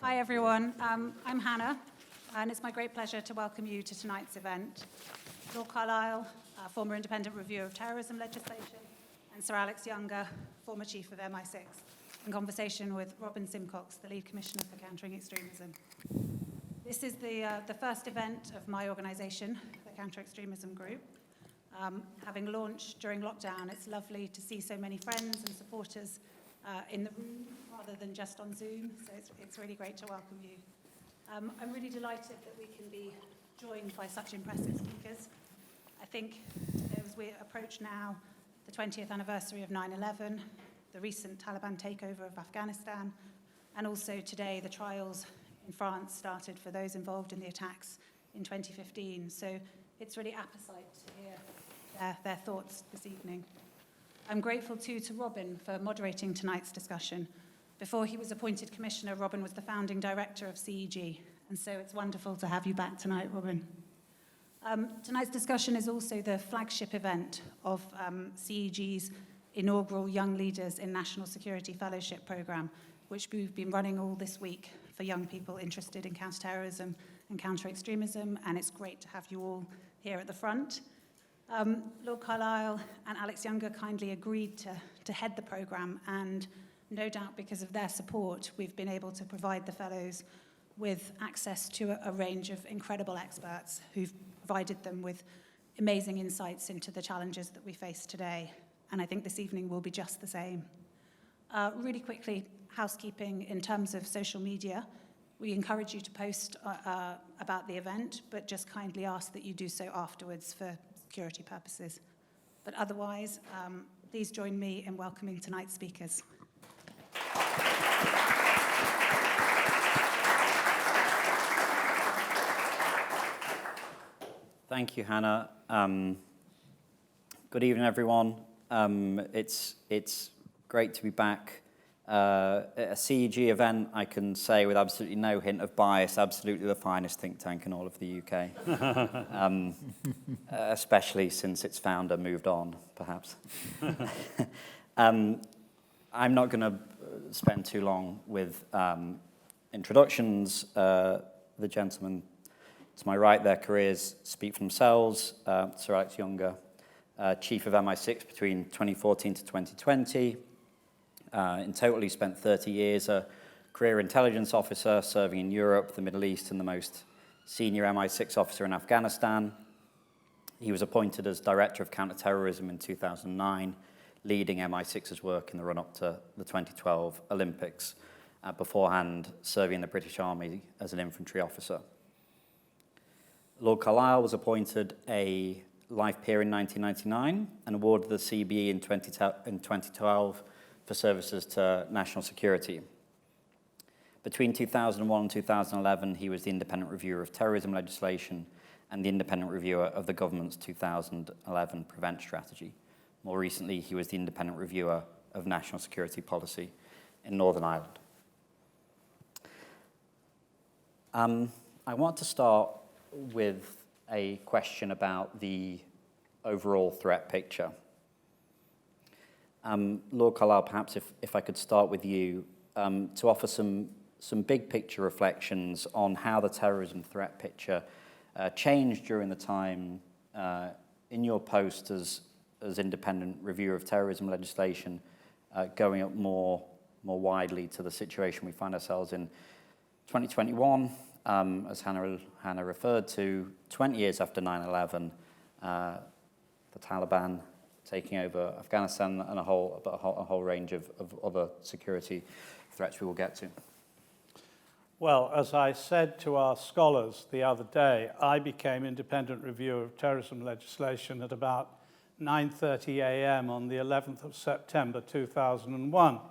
Hi everyone, I'm Hannah, and it's my great pleasure to welcome you to tonight's event. Lord Carlile, former Independent Reviewer of Terrorism Legislation, and Sir Alex Younger, former Chief of MI6, in conversation with Robin Simcox, the Lead Commissioner for Countering Extremism. This is the first event of my organisation, the Counter Extremism Group. Having launched during lockdown, it's lovely to see so many friends and supporters in the room rather than just on Zoom, so it's really great to welcome you. I'm really delighted that we can be joined by such impressive speakers. I think as we approach now the 20th anniversary of 9/11, the recent Taliban takeover of Afghanistan, and also today the trials in France started for those involved in the attacks in 2015. So it's really appetite to hear their thoughts this evening. I'm grateful too to Robin for moderating tonight's discussion. Before he was appointed Commissioner, Robin was the founding director of CEG, and so it's wonderful to have you back tonight, Robin. Tonight's discussion is also the flagship event of CEG's inaugural Young Leaders in National Security Fellowship Programme, which we've been running all this week for young people interested in counter-terrorism and counter-extremism, and it's great to have you all here at the front. Lord Carlile and Alex Younger kindly agreed to head the programme, and no doubt because of their support, we've been able to provide the fellows with access to a range of incredible experts who've provided them with amazing insights into the challenges that we face today. And I think this evening will be just the same. Really quickly, housekeeping in terms of social media. We encourage you to post about the event, but just kindly ask that you do so afterwards for security purposes. But otherwise, please join me in welcoming tonight's speakers. Thank you, Hannah. Good evening, everyone. It's great to be back. At a CEG event, I can say with absolutely no hint of bias, absolutely the finest think tank in all of the UK. Especially since its founder moved on, perhaps. I'm not going to spend too long with introductions. The gentlemen to my right, their careers speak for themselves. Sir Alex Younger, Chief of MI6 between 2014 to 2020. In total, he spent 30 years a career intelligence officer serving in Europe, the Middle East, and the most senior MI6 officer in Afghanistan. He was appointed as Director of Counter-Terrorism in 2009, leading MI6's work in the run-up to the 2012 Olympics, beforehand serving in the British Army as an infantry officer. Lord Carlile was appointed a life peer in 1999 and awarded the CBE in 2012 for services to national security. Between 2001 and 2011, he was the Independent Reviewer of Terrorism Legislation and the Independent Reviewer of the government's 2011 Prevent Strategy. More recently, he was the Independent Reviewer of National Security Policy in Northern Ireland. I want to start with a question about the overall threat picture. Lord Carlile, perhaps if I could start with you to offer some big picture reflections on how the terrorism threat picture changed during the time in your post as Independent Reviewer of Terrorism Legislation, going up more widely to the situation we find ourselves in 2021, as Hannah referred to, 20 years after 9/11, the Taliban taking over Afghanistan and a whole range of other security threats we will get to. Well, as I said to our scholars the other day, I became Independent Reviewer of Terrorism Legislation at about 9:30 a.m. on the 11th of September 2001.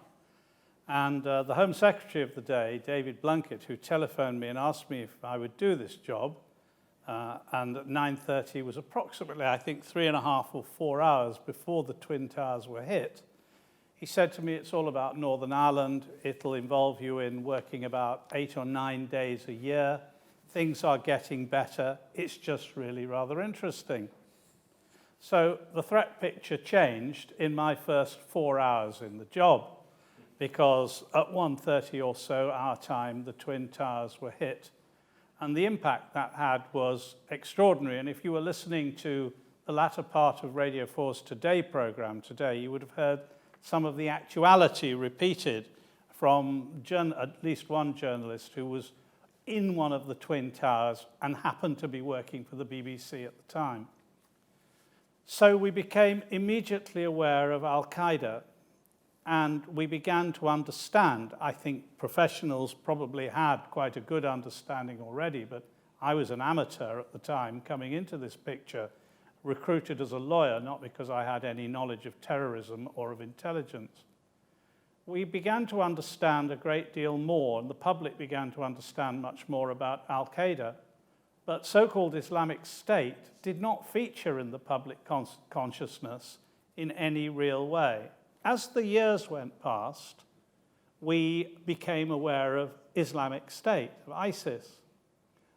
And the Home Secretary of the day, David Blunkett, who telephoned me and asked me if I would do this job, and at 9:30 was approximately, I think, 3.5 or 4 hours before the Twin Towers were hit. He said to me, it's all about Northern Ireland. It'll involve you in working about 8 or 9 days a year. Things are getting better. It's just really rather interesting. So the threat picture changed in my first 4 hours in the job, because at 1:30 or so our time, the Twin Towers were hit. And the impact that had was extraordinary. And if you were listening to the latter part of Radio 4's Today program today, you would have heard some of the actuality repeated from at least one journalist who was in one of the Twin Towers and happened to be working for the BBC at the time. So we became immediately aware of Al-Qaeda, and we began to understand. I think professionals probably had quite a good understanding already, but I was an amateur at the time coming into this picture, recruited as a lawyer, not because I had any knowledge of terrorism or of intelligence. We began to understand a great deal more, and the public began to understand much more about Al-Qaeda. But so-called Islamic State did not feature in the public consciousness in any real way. As the years went past, we became aware of Islamic State, of ISIS.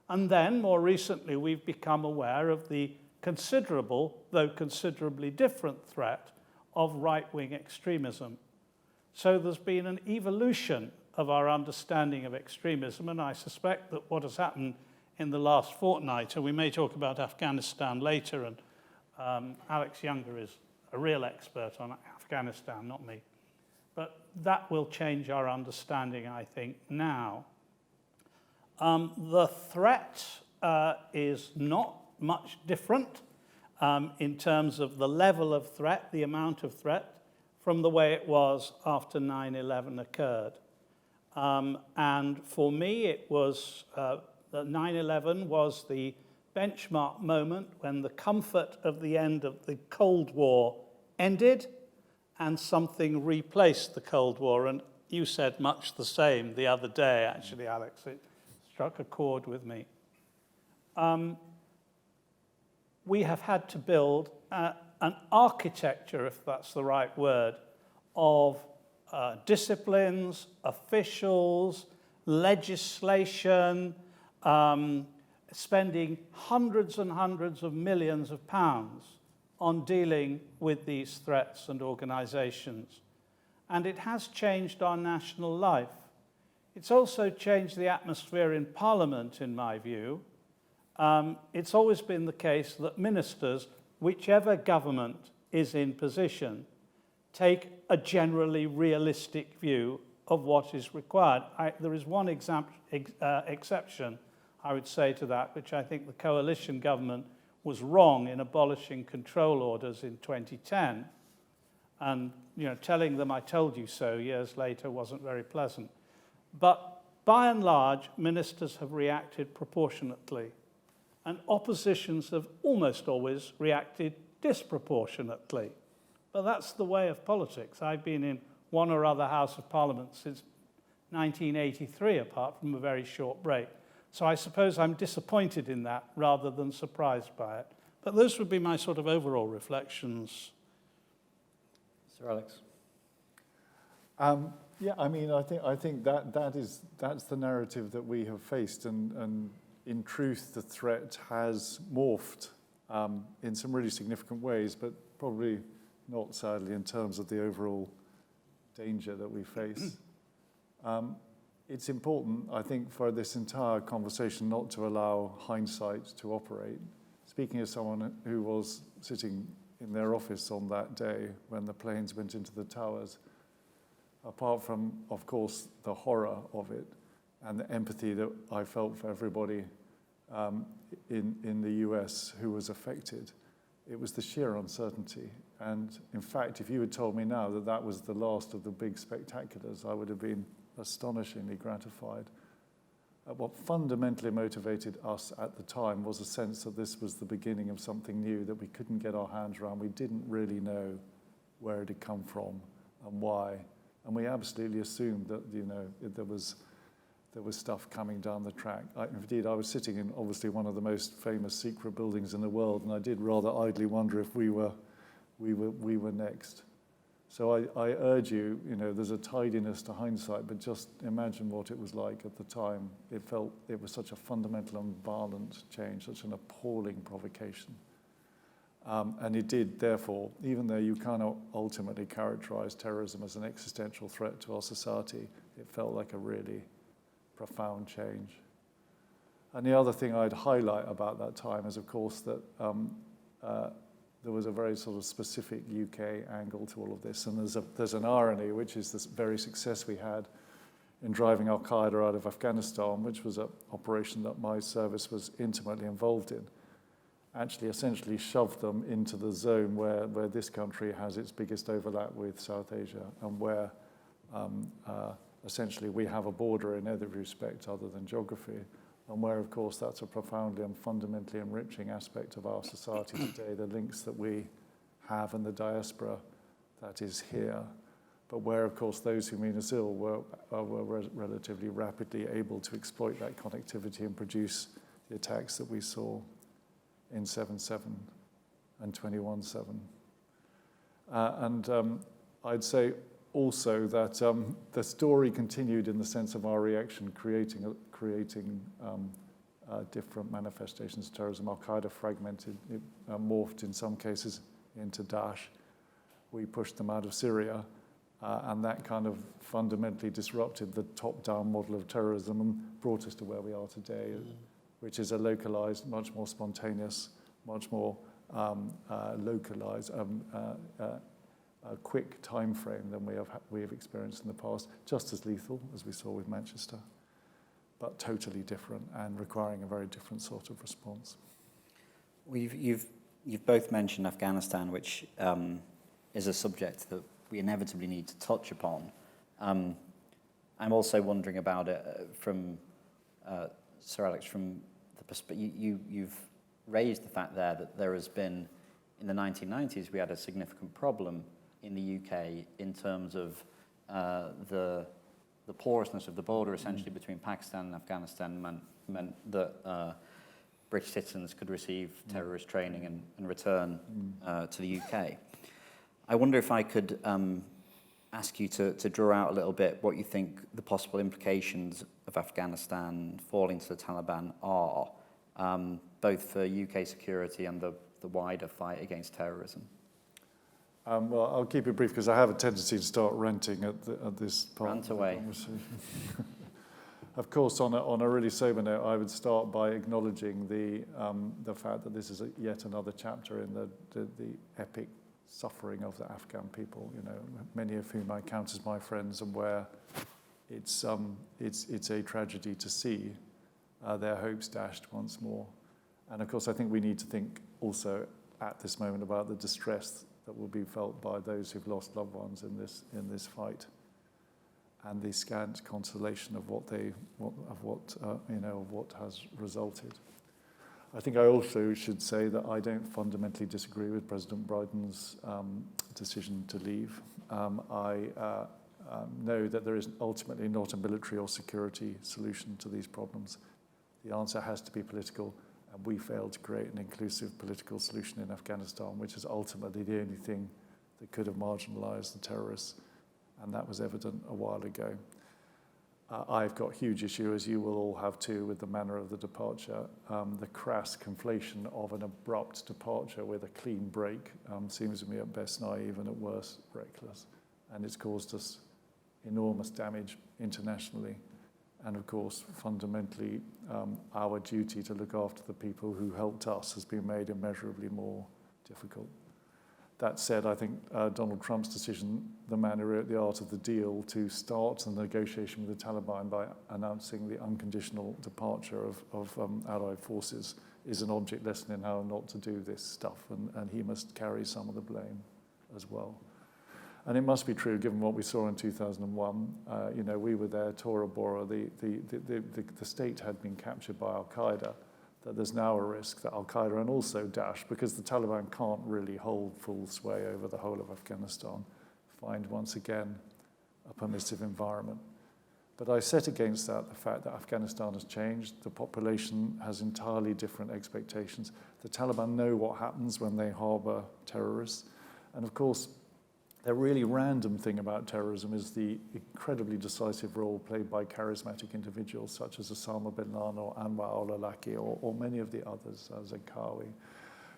And then, more recently, we've become aware of the considerable, though considerably different threat of right-wing extremism. So there's been an evolution of our understanding of extremism, and I suspect that what has happened in the last fortnight, and we may talk about Afghanistan later, and Alex Younger is a real expert on Afghanistan, not me, but that will change our understanding, I think, now. The threat is not much different in terms of the level of threat, the amount of threat, from the way it was after 9/11 occurred. And for me, it was that 9/11 was the benchmark moment when the comfort of the end of the Cold War ended and something replaced the Cold War. And you said much the same the other day, actually, Alex. It struck a chord with me. We have had to build an architecture, if that's the right word, of disciplines, officials, legislation, spending hundreds and hundreds of millions of pounds on dealing with these threats and organizations. And it has changed our national life. It's also changed the atmosphere in Parliament, in my view. It's always been the case that ministers, whichever government is in position, take a generally realistic view of what is required. There is one exception, I would say, to that, which I think the coalition government was wrong in abolishing control orders in 2010. And telling them I told you so years later wasn't very pleasant. But by and large, ministers have reacted proportionately. And oppositions have almost always reacted disproportionately. But that's the way of politics. I've been in one or other House of Parliament since 1983, apart from a very short break. So I suppose I'm disappointed in that rather than surprised by it. But those would be my sort of overall reflections. Sir Alex? Yeah, I mean, I think that's the narrative that we have faced, and in truth, the threat has morphed in some really significant ways, but probably not, sadly, in terms of the overall danger that we face. It's important, I think, for this entire conversation not to allow hindsight to operate. Speaking as someone who was sitting in their office on that day when the planes went into the towers, apart from, of course, the horror of it and the empathy that I felt for everybody in the US who was affected, it was the sheer uncertainty. And in fact, if you had told me now that that was the last of the big spectaculars, I would have been astonishingly gratified. What fundamentally motivated us at the time was a sense that this was the beginning of something new that we couldn't get our hands around. We didn't really know where it had come from and why. And we absolutely assumed that, there was stuff coming down the track. Indeed, I was sitting in obviously one of the most famous secret buildings in the world, and I did rather idly wonder if we were next. So I urge you, there's a tidiness to hindsight, but just imagine what it was like at the time. It was such a fundamental and violent change, such an appalling provocation. And it did, therefore, even though you cannot ultimately characterize terrorism as an existential threat to our society, it felt like a really profound change. And the other thing I'd highlight about that time is, of course, that there was a very sort of specific UK angle to all of this. And there's an irony, which is this very success we had in driving al-Qaeda out of Afghanistan, which was an operation that my service was intimately involved in, actually essentially shoved them into the zone where this country has its biggest overlap with South Asia, and where essentially we have a border in every respect other than geography, and where, of course, that's a profoundly and fundamentally enriching aspect of our society today, the links that we have in the diaspora that is here, but where, of course, those who mean us ill were relatively rapidly able to exploit that connectivity and produce the attacks that we saw in 7/7 and 21/7. I'd say also that the story continued in the sense of our reaction, creating different manifestations of terrorism. Al-Qaeda fragmented, it morphed in some cases into Daesh. We pushed them out of Syria, and that kind of fundamentally disrupted the top-down model of terrorism and brought us to where we are today, which is a localized, much more spontaneous, much more localized, a quick time frame than we have experienced in the past, just as lethal as we saw with Manchester, but totally different and requiring a very different sort of response. You've both mentioned Afghanistan, which is a subject that we inevitably need to touch upon. I'm also wondering about it from Sir Alex, from the perspective you've raised the fact there that there has been, in the 1990s, we had a significant problem in the UK in terms of the porousness of the border, essentially, between Pakistan and Afghanistan meant that British citizens could receive terrorist training and return to the UK. I wonder if I could ask you to draw out a little bit what you think the possible implications of Afghanistan falling to the Taliban are, both for UK security and the wider fight against terrorism. Well, I'll keep it brief because I have a tendency to start ranting at this part Rant of the away. conversation. Of course, on a really sober note, I would start by acknowledging the fact that this is yet another chapter in the epic suffering of the Afghan people. You know, many of whom I count as my friends, and where it's a tragedy to see their hopes dashed once more. And of course, I think we need to think also at this moment about the distress that will be felt by those who've lost loved ones in this fight, and the scant consolation of what has resulted. I think I also should say that I don't fundamentally disagree with President Biden's decision to leave. I know that there is ultimately not a military or security solution to these problems. The answer has to be political, and we failed to create an inclusive political solution in Afghanistan, which is ultimately the only thing that could have marginalized the terrorists, and that was evident a while ago. I've got huge issue, as you will all have too, with the manner of the departure. The crass conflation of an abrupt departure with a clean break seems to me at best naive and at worst reckless, and it's caused us enormous damage internationally. And of course, fundamentally, our duty to look after the people who helped us has been made immeasurably more difficult. That said, I think Donald Trump's decision, the man who wrote the art of the deal, to start the negotiation with the Taliban by announcing the unconditional departure of Allied forces, is an object lesson in how not to do this stuff, and he must carry some of the blame as well. And it must be true, given what we saw in 2001. We were there, Tora Bora, the state had been captured by Al-Qaeda, that there's now a risk that Al-Qaeda and also Daesh, because the Taliban can't really hold full sway over the whole of Afghanistan, find once again a permissive environment. But I set against that the fact that Afghanistan has changed. The population has entirely different expectations. The Taliban know what happens when they harbor terrorists. And of course, the really random thing about terrorism is the incredibly decisive role played by charismatic individuals such as Osama bin Laden or Anwar al-Awlaki or many of the others, Zarqawi,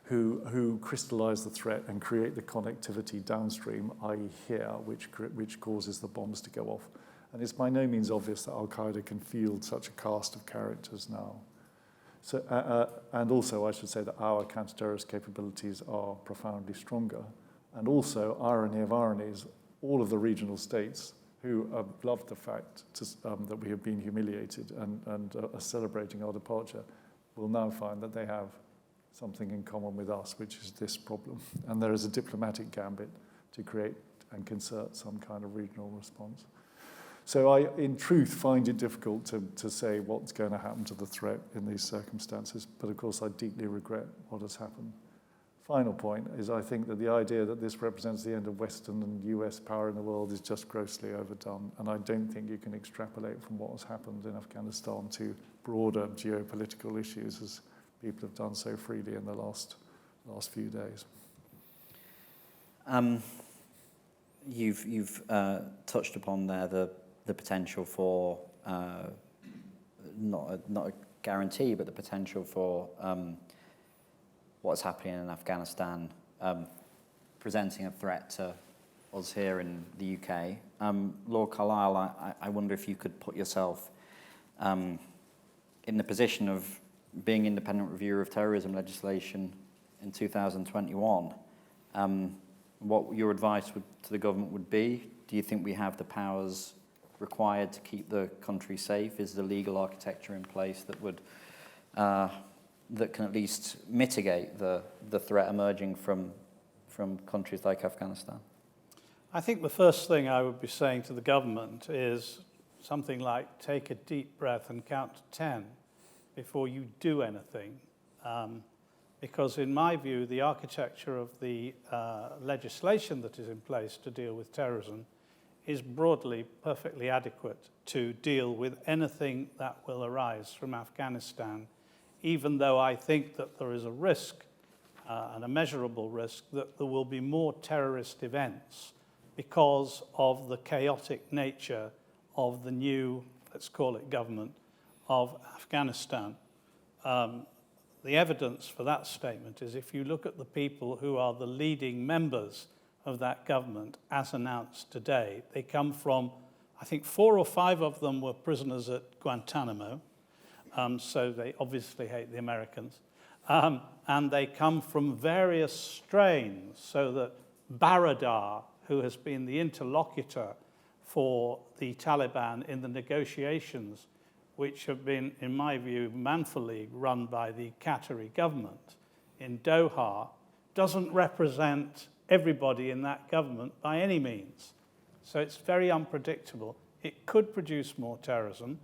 who crystallize the threat and create the connectivity downstream, i.e. here, which causes the bombs to go off. And it's by no means obvious that Al-Qaeda can field such a cast of characters now. So, and also, I should say that our counter-terrorist capabilities are profoundly stronger. And also, irony of ironies, all of the regional states who have loved the fact that we have been humiliated and are celebrating our departure will now find that they have something in common with us, which is this problem. And there is a diplomatic gambit to create and concert some kind of regional response. So I, in truth, find it difficult to say what's going to happen to the threat in these circumstances, but of course I deeply regret what has happened. Final point is I think that the idea that this represents the end of Western and US power in the world is just grossly overdone, and I don't think you can extrapolate from what has happened in Afghanistan to broader geopolitical issues as people have done so freely in the last few days. You've touched upon there the potential for not a guarantee, but the potential for what's happening in Afghanistan presenting a threat to us here in the UK. Lord Carlile, I wonder if you could put yourself in the position of being independent reviewer of terrorism legislation in 2021, what your advice to the government would be. Do you think we have the powers required to keep the country safe? Is the legal architecture in place that would that can at least mitigate the threat emerging from countries like Afghanistan? I think the first thing I would be saying to the government is something like take a deep breath and count to 10 before you do anything. Because in my view, the architecture of the legislation that is in place to deal with terrorism is broadly perfectly adequate to deal with anything that will arise from Afghanistan, even though I think that there is a risk, and a measurable risk, that there will be more terrorist events because of the chaotic nature of the new, let's call it, government of Afghanistan. The evidence for that statement is if you look at the people who are the leading members of that government, as announced today, they come from, I think 4 or 5 of them were prisoners at Guantanamo, so they obviously hate the Americans, and they come from various strains, so that Baradar, who has been the interlocutor for the Taliban in the negotiations, which have been, in my view, manfully run by the Qatari government in Doha, doesn't represent everybody in that government by any means. So it's very unpredictable. It could produce more terrorism.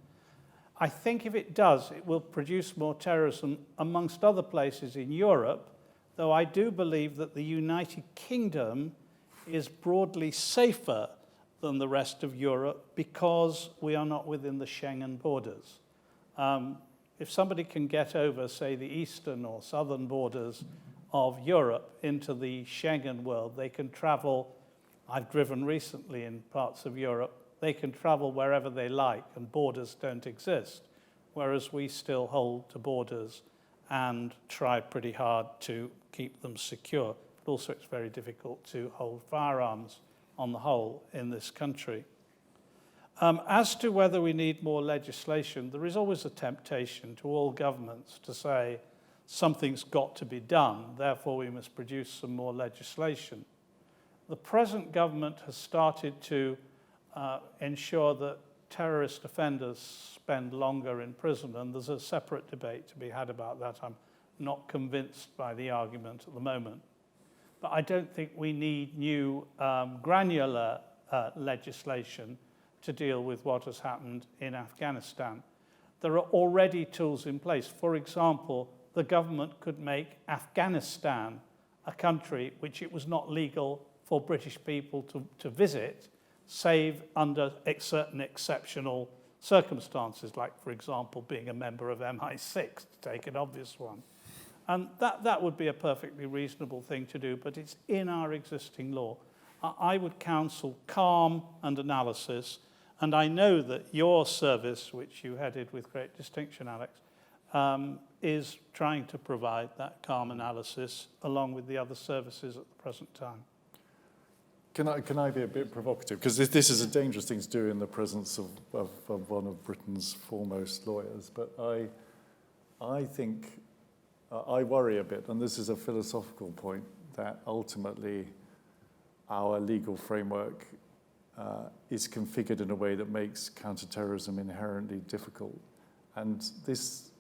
I think if it does, it will produce more terrorism amongst other places in Europe, though I do believe that the United Kingdom is broadly safer than the rest of Europe because we are not within the Schengen borders. If somebody can get over, say, the eastern or southern borders of Europe into the Schengen world, they can travel. I've driven recently in parts of Europe. They can travel wherever they like and borders don't exist, whereas we still hold to borders and try pretty hard to keep them secure. But also it's very difficult to hold firearms on the whole in this country. As to whether we need more legislation, there is always a temptation to all governments to say something's got to be done, therefore we must produce some more legislation. The present government has started to ensure that terrorist offenders spend longer in prison, and there's a separate debate to be had about that. I'm not convinced by the argument at the moment. But I don't think we need new granular legislation to deal with what has happened in Afghanistan. There are already tools in place. For example, the government could make Afghanistan a country which it was not legal for British people to visit, save under certain exceptional circumstances, like, for example, being a member of MI6, to take an obvious one. And that would be a perfectly reasonable thing to do, but it's in our existing law. I would counsel calm and analysis, and I know that your service, which you headed with great distinction, Alex, is trying to provide that calm analysis along with the other services at the present time. Can I be a bit provocative? Because this is a dangerous thing to do in the presence of one of Britain's foremost lawyers. But I think, I worry a bit, and this is a philosophical point, that ultimately our legal framework is configured in a way that makes counter-terrorism inherently difficult. And this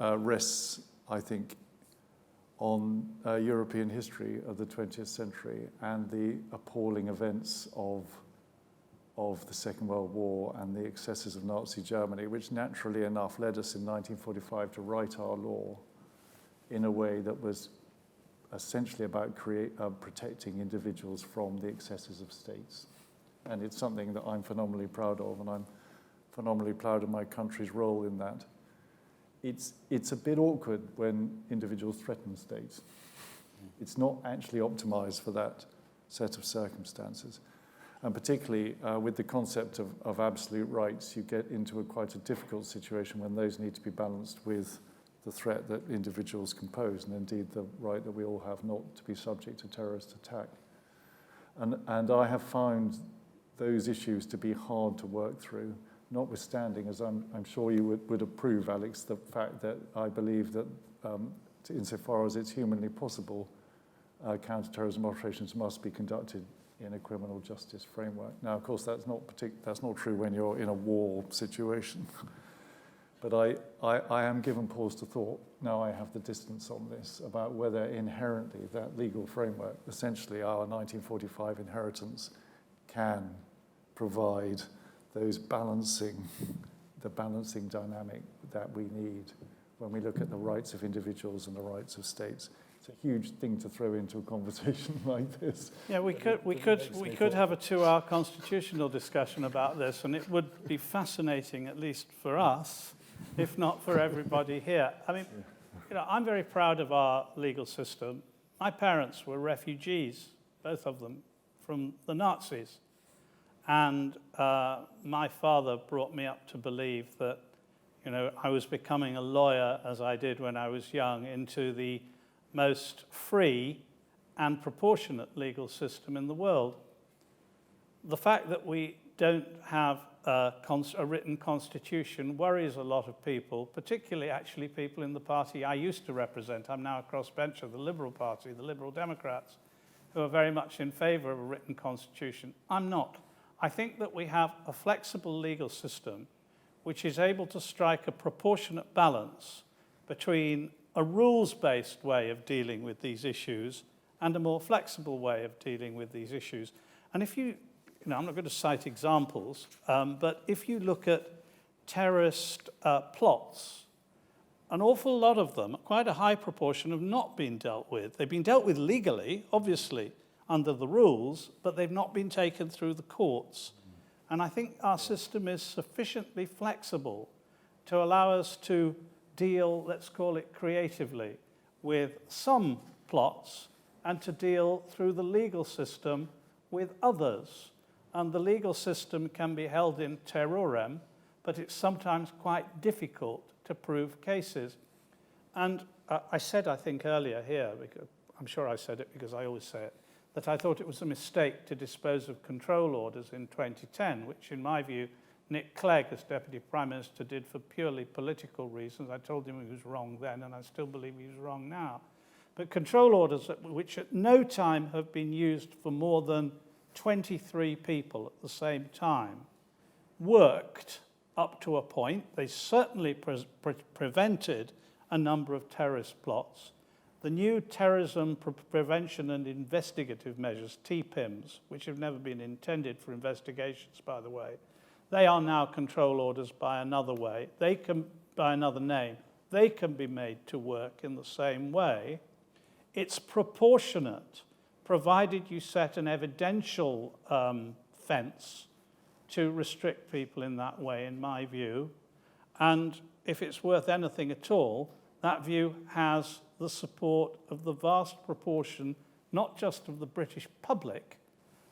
rests, I think, on European history of the 20th century and the appalling events of the Second World War and the excesses of Nazi Germany, which naturally enough led us in 1945 to write our law in a way that was essentially about protecting individuals from the excesses of states. And it's something that I'm phenomenally proud of, and I'm phenomenally proud of my country's role in that. It's a bit awkward when individuals threaten states. It's not actually optimized for that set of circumstances. And particularly with the concept of absolute rights, you get into quite a difficult situation when those need to be balanced with the threat that individuals can pose, and indeed the right that we all have not to be subject to terrorist attack. And I have found those issues to be hard to work through, notwithstanding, as I'm sure you would approve, Alex, the fact that I believe that insofar as it's humanly possible, counter-terrorism operations must be conducted in a criminal justice framework. Now, of course, that's not true when you're in a war situation. But I am given pause to thought, now I have the distance on this, about whether inherently that legal framework, essentially our 1945 inheritance, can provide the balancing dynamic that we need when we look at the rights of individuals and the rights of states. It's a huge thing to throw into a conversation like this. Yeah, we could have a 2-hour constitutional discussion about this, and it would be fascinating, at least for us, if not for everybody here. I mean, I'm very proud of our legal system. My parents were refugees, both of them, from the Nazis. And my father brought me up to believe that, I was becoming a lawyer, as I did when I was young, into the most free and proportionate legal system in the world. The fact that we don't have a written constitution worries a lot of people, particularly actually people in the party I used to represent. I'm now a crossbencher, the Liberal Party, the Liberal Democrats, who are very much in favor of a written constitution. I'm not. I think that we have a flexible legal system which is able to strike a proportionate balance between a rules-based way of dealing with these issues and a more flexible way of dealing with these issues. And if I'm not going to cite examples, but if you look at terrorist plots, an awful lot of them, quite a high proportion, have not been dealt with. They've been dealt with legally, obviously, under the rules, but they've not been taken through the courts. And I think our system is sufficiently flexible to allow us to deal, let's call it creatively, with some plots and to deal through the legal system with others. And the legal system can be held in terrorem, but it's sometimes quite difficult to prove cases. And I said, I think, earlier here, because I'm sure I said it because I always say it, that I thought it was a mistake to dispose of control orders in 2010, which in my view, Nick Clegg, as Deputy Prime Minister, did for purely political reasons. I told him he was wrong then, and I still believe he's wrong now. But control orders, which at no time have been used for more than 23 people at the same time, worked up to a point. They certainly prevented a number of terrorist plots. The new terrorism prevention and investigative measures, TPIMs, which have never been intended for investigations, by the way, they are now control orders by another way. They can, by another name, they can be made to work in the same way. It's proportionate, provided you set an evidential fence to restrict people in that way, in my view. And if it's worth anything at all, that view has the support of the vast proportion, not just of the British public,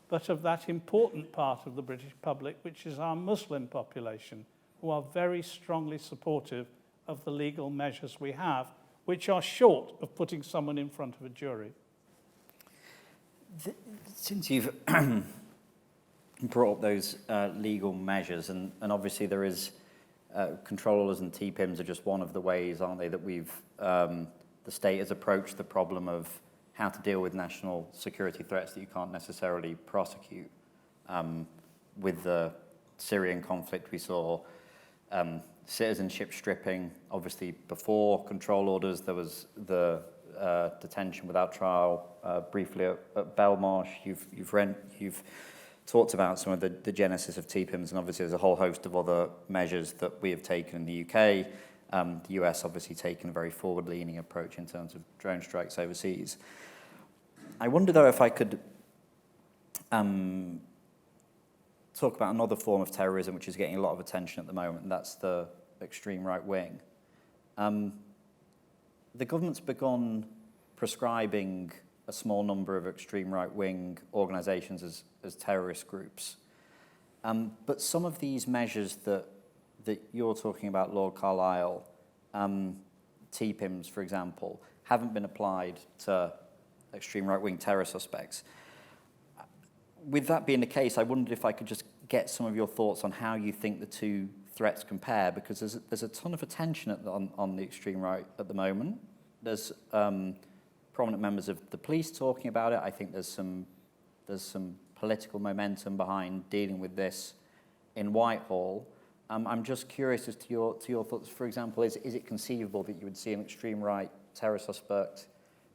but of that important part of the British public, which is our Muslim population, who are very strongly supportive of the legal measures we have, which are short of putting someone in front of a jury. Since you've brought up those legal measures, and obviously there is control orders and TPIMs are just one of the ways, aren't they, that we've the state has approached the problem of how to deal with national security threats that you can't necessarily prosecute. With the Syrian conflict, we saw citizenship stripping. Obviously, before control orders, there was the detention without trial. Briefly at Belmarsh, you've talked about some of the genesis of TPIMs, and obviously there's a whole host of other measures that we have taken in the UK. The US obviously taken a very forward-leaning approach in terms of drone strikes overseas. I wonder, though, if I could talk about another form of terrorism which is getting a lot of attention at the moment, and that's the extreme right wing. The government's begun prescribing a small number of extreme right wing organisations as terrorist groups. But some of these measures that you're talking about, Lord Carlile, TPIMs, for example, haven't been applied to extreme right wing terror suspects. With that being the case, I wondered if I could just get some of your thoughts on how you think the two threats compare, because there's a ton of attention on the extreme right at the moment. There's prominent members of the police talking about it. I think there's some political momentum behind dealing with this in Whitehall. I'm just curious as to your thoughts. For example, is it conceivable that you would see an extreme right terror suspect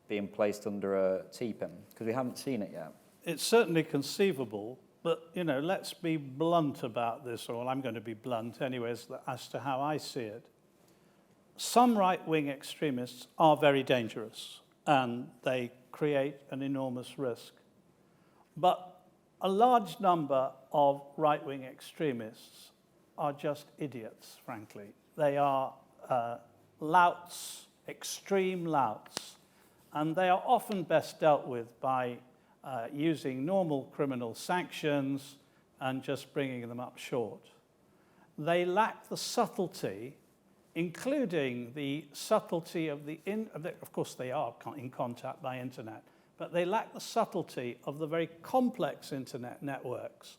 being placed under a TPIM? Because we haven't seen it yet. It's certainly conceivable, but, let's be blunt about this, or I'm going to be blunt anyways, as to how I see it. Some right-wing extremists are very dangerous, and they create an enormous risk. But a large number of right-wing extremists are just idiots, frankly. They are louts, extreme louts, and they are often best dealt with by using normal criminal sanctions and just bringing them up short. They lack the subtlety, including the subtlety of of course they are in contact by internet, but they lack the subtlety of the very complex internet networks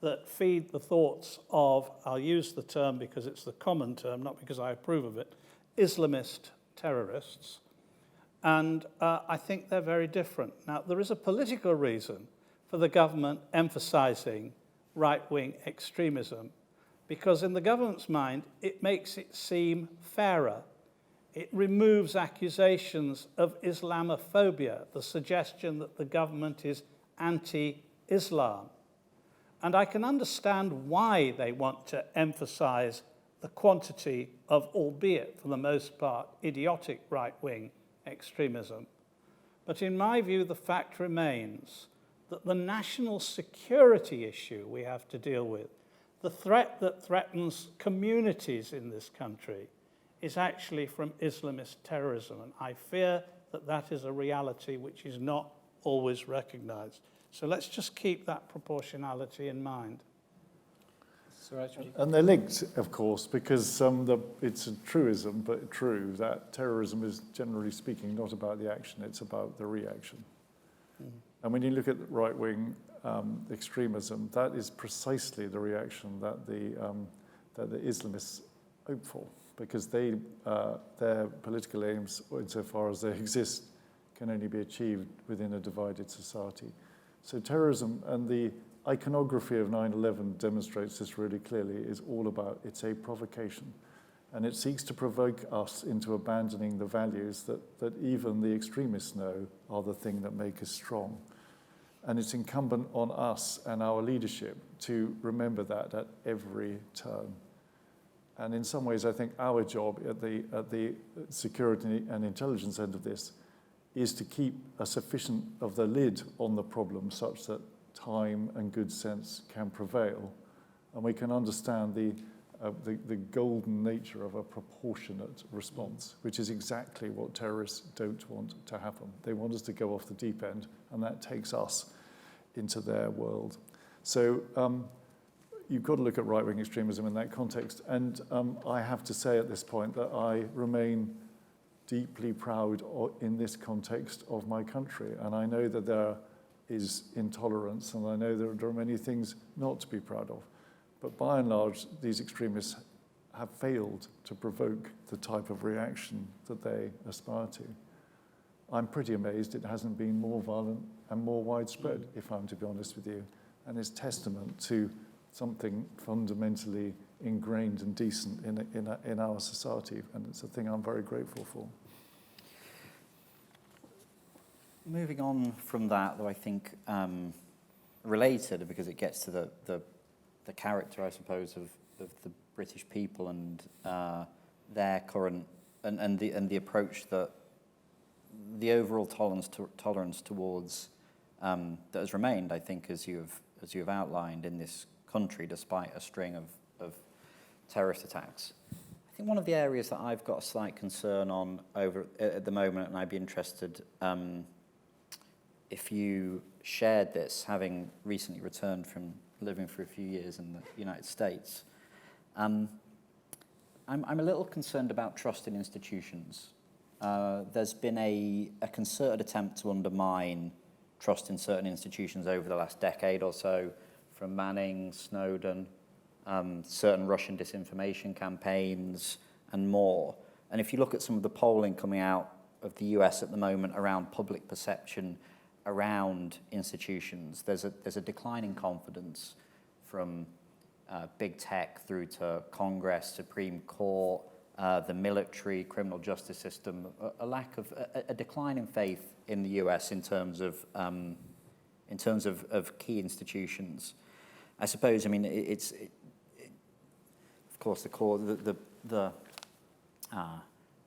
that feed the thoughts of, I'll use the term because it's the common term, not because I approve of it, Islamist terrorists. And I think they're very different. Now, there is a political reason for the government emphasizing right-wing extremism, because in the government's mind, it makes it seem fairer. It removes accusations of Islamophobia, the suggestion that the government is anti-Islam. And I can understand why they want to emphasize the quantity of, albeit for the most part, idiotic right-wing extremism. But in my view, the fact remains that the national security issue we have to deal with, the threat that threatens communities in this country, is actually from Islamist terrorism. And I fear that that is a reality which is not always recognized. So let's just keep that proportionality in mind. And they're linked, of course, because it's a truism, but true, that terrorism is, generally speaking, not about the action, it's about the reaction. And when you look at right-wing extremism, that is precisely the reaction that the Islamists hope for, because their political aims, insofar as they exist, can only be achieved within a divided society. So terrorism, and the iconography of 9/11 demonstrates this really clearly, is all about, it's a provocation. And it seeks to provoke us into abandoning the values that even the extremists know are the thing that make us strong. And it's incumbent on us and our leadership to remember that at every turn. And in some ways, I think our job at the security and intelligence end of this is to keep a sufficient of the lid on the problem such that time and good sense can prevail, and we can understand the golden nature of a proportionate response, which is exactly what terrorists don't want to happen. They want us to go off the deep end, and that takes us into their world. So, you've got to look at right-wing extremism in that context. And I have to say at this point that I remain deeply proud in this context of my country. And I know that there is intolerance, and I know that there are many things not to be proud of. But by and large, these extremists have failed to provoke the type of reaction that they aspire to. I'm pretty amazed it hasn't been more violent and more widespread, if I'm to be honest with you. And it's testament to something fundamentally ingrained and decent in our society, and it's a thing I'm very grateful for. Moving on from that, though, I think related, because it gets to the character, I suppose, of the British people and their current and the approach that the overall tolerance towards that has remained, I think, as you have outlined in this country, despite a string of terrorist attacks. I think one of the areas that I've got a slight concern on over at the moment, and I'd be interested if you shared this, having recently returned from living for a few years in the United States. I'm a little concerned about trust in institutions. There's been a concerted attempt to undermine trust in certain institutions over the last decade or so, from Manning, Snowden, certain Russian disinformation campaigns, and more. And if you look at some of the polling coming out of the US at the moment around public perception around institutions, there's a decline in confidence from big tech through to Congress, Supreme Court, the military, criminal justice system, a decline in faith in the US in terms of key institutions. I suppose, I mean, of course, the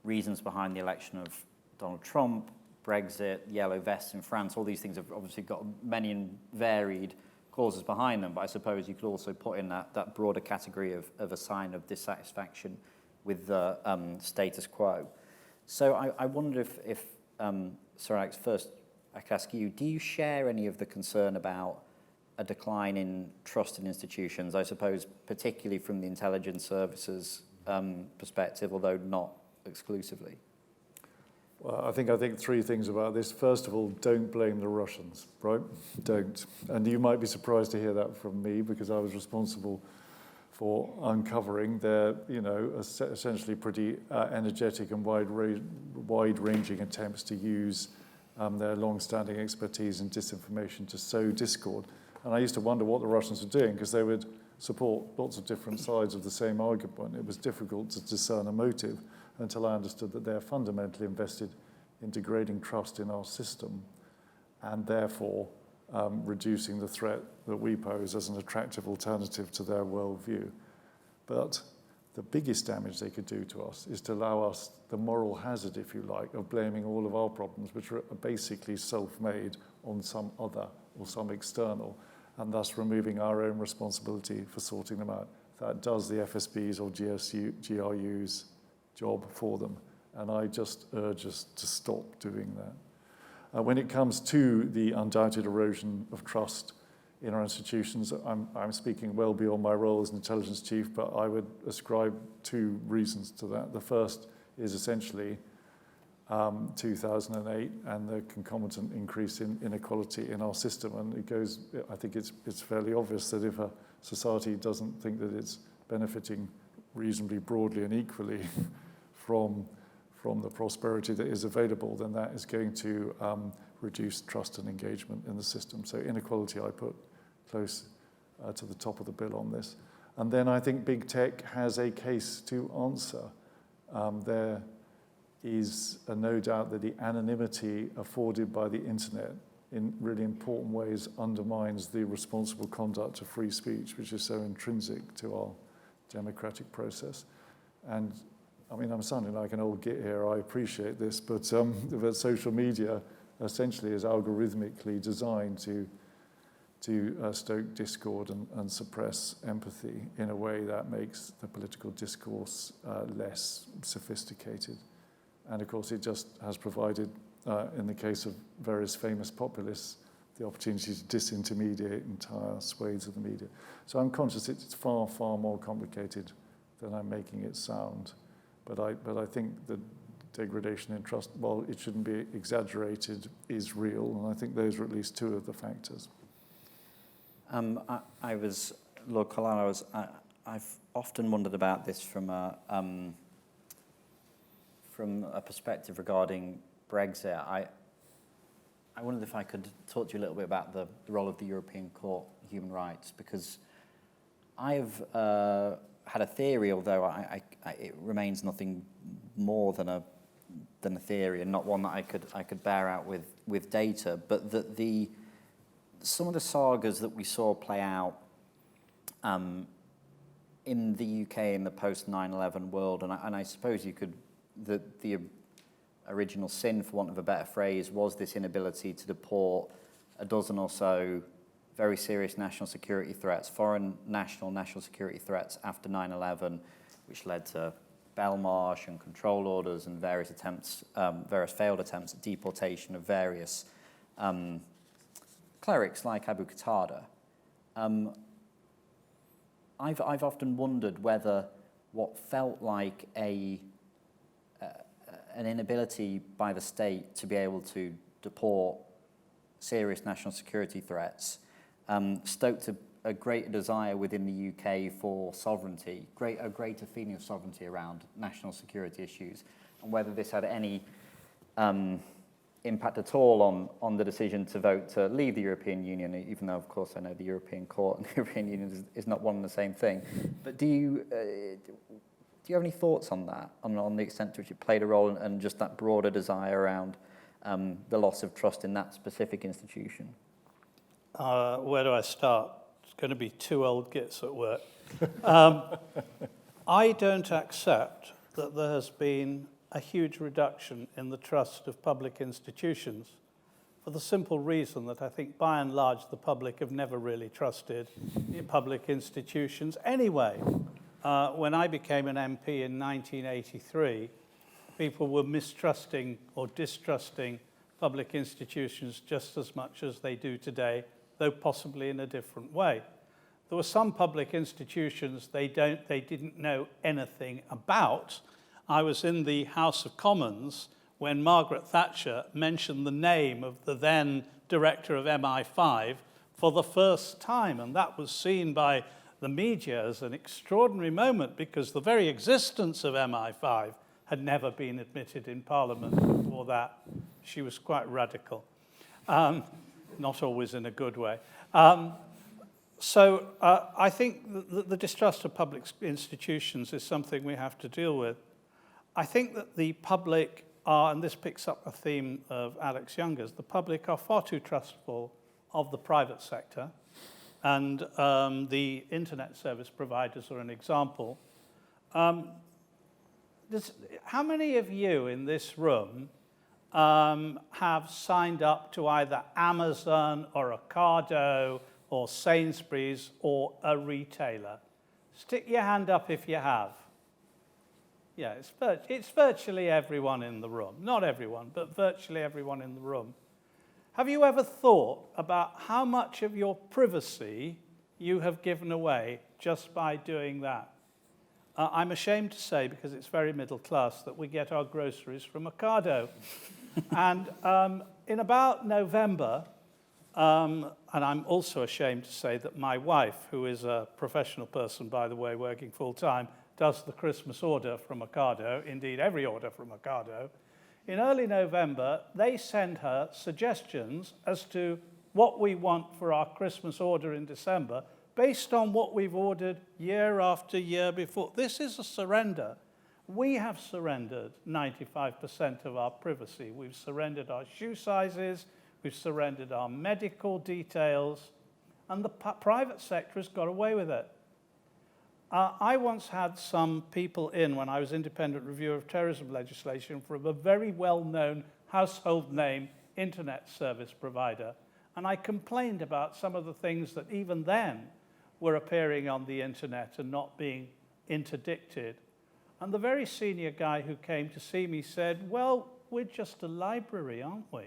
reasons behind the election of Donald Trump, Brexit, yellow vests in France, all these things have obviously got many and varied causes behind them, but I suppose you could also put in that broader category of a sign of dissatisfaction with the status quo. So I wonder if Sir Alex, first I could ask you, do you share any of the concern about a decline in trust in institutions, I suppose particularly from the intelligence services perspective, although not exclusively? Well, I think three things about this. First of all, don't blame the Russians, right? Don't. And you might be surprised to hear that from me, because I was responsible for uncovering their, essentially pretty energetic and wide-ranging attempts to use their long-standing expertise in disinformation to sow discord. And I used to wonder what the Russians were doing, because they would support lots of different sides of the same argument. It was difficult to discern a motive until I understood that they're fundamentally invested in degrading trust in our system, and therefore reducing the threat that we pose as an attractive alternative to their worldview. But the biggest damage they could do to us is to allow us the moral hazard, if you like, of blaming all of our problems, which are basically self-made, on some other or some external, and thus removing our own responsibility for sorting them out. That does the FSB's or GRU's job for them, and I just urge us to stop doing that. When it comes to the undoubted erosion of trust in our institutions, I'm speaking well beyond my role as an intelligence chief, but I would ascribe two reasons to that. The first is essentially 2008 and the concomitant increase in inequality in our system. And it goes, I think it's fairly obvious that if a society doesn't think that it's benefiting reasonably broadly and equally from the prosperity that is available, then that is going to reduce trust and engagement in the system. So inequality I put close to the top of the bill on this. And then I think big tech has a case to answer. There is no doubt that the anonymity afforded by the internet in really important ways undermines the responsible conduct of free speech, which is so intrinsic to our democratic process. And I mean, I'm sounding like an old git here, I appreciate this, but social media essentially is algorithmically designed to stoke discord and suppress empathy in a way that makes the political discourse less sophisticated. And of course, it just has provided, in the case of various famous populists, the opportunity to disintermediate entire swathes of the media. So I'm conscious it's far, far more complicated than I'm making it sound. But I think the degradation in trust, while it shouldn't be exaggerated, is real. And I think those are at least two of the factors. Lord Carlile, I've often wondered about this from a perspective regarding Brexit. I wondered if I could talk to you a little bit about the role of the European Court of Human Rights, because I've had a theory, although it remains nothing more than a theory, and not one that I could bear out with data, but that some of the sagas that we saw play out in the UK in the post 9/11 world, and I suppose you could, the original sin, for want of a better phrase, was this inability to deport a dozen or so very serious national security threats, foreign national security threats after 9/11, which led to Belmarsh and control orders and various failed attempts at deportation of various clerics like Abu Qatada. I've often wondered whether what felt like an inability by the state to be able to deport serious national security threats stoked a greater desire within the UK for sovereignty, a greater feeling of sovereignty around national security issues, and whether this had any impact at all on the decision to vote to leave the European Union, even though, of course, I know the European Court and the European Union is not one and the same thing. But do you have any thoughts on that, on the extent to which it played a role, and just that broader desire around the loss of trust in that specific institution? Where do I start? It's going to be two old gits at work. I don't accept that there has been a huge reduction in the trust of public institutions, for the simple reason that I think by and large the public have never really trusted in public institutions anyway. When I became an MP in 1983, people were mistrusting or distrusting public institutions just as much as they do today, though possibly in a different way. There were some public institutions they didn't know anything about. I was in the House of Commons when Margaret Thatcher mentioned the name of the then director of MI5 for the first time, and that was seen by the media as an extraordinary moment, because the very existence of MI5 had never been admitted in Parliament before that. She was quite radical, not always in a good way. So I think the distrust of public institutions is something we have to deal with. I think that the public are, and this picks up a theme of Alex Younger's, the public are far too trustful of the private sector, and the internet service providers are an example. How many of you in this room have signed up to either Amazon or Ocado or Sainsbury's or a retailer? Stick your hand up if you have. Yeah, it's virtually everyone in the room. Not everyone, but virtually everyone in the room. Have you ever thought about how much of your privacy you have given away just by doing that? I'm ashamed to say, because it's very middle class, that we get our groceries from Ocado. And in about November, and I'm also ashamed to say that my wife, who is a professional person, by the way, working full-time, does the Christmas order from Ocado, indeed every order from Ocado. In early November, they send her suggestions as to what we want for our Christmas order in December, based on what we've ordered year after year before. This is a surrender. We have surrendered 95% of our privacy. We've surrendered our shoe sizes, we've surrendered our medical details, and the private sector has got away with it. I once had some people in, when I was Independent Reviewer of Terrorism Legislation, from a very well-known household name internet service provider, and I complained about some of the things that even then were appearing on the internet and not being interdicted. And the very senior guy who came to see me said, "Well, we're just a library, aren't we?"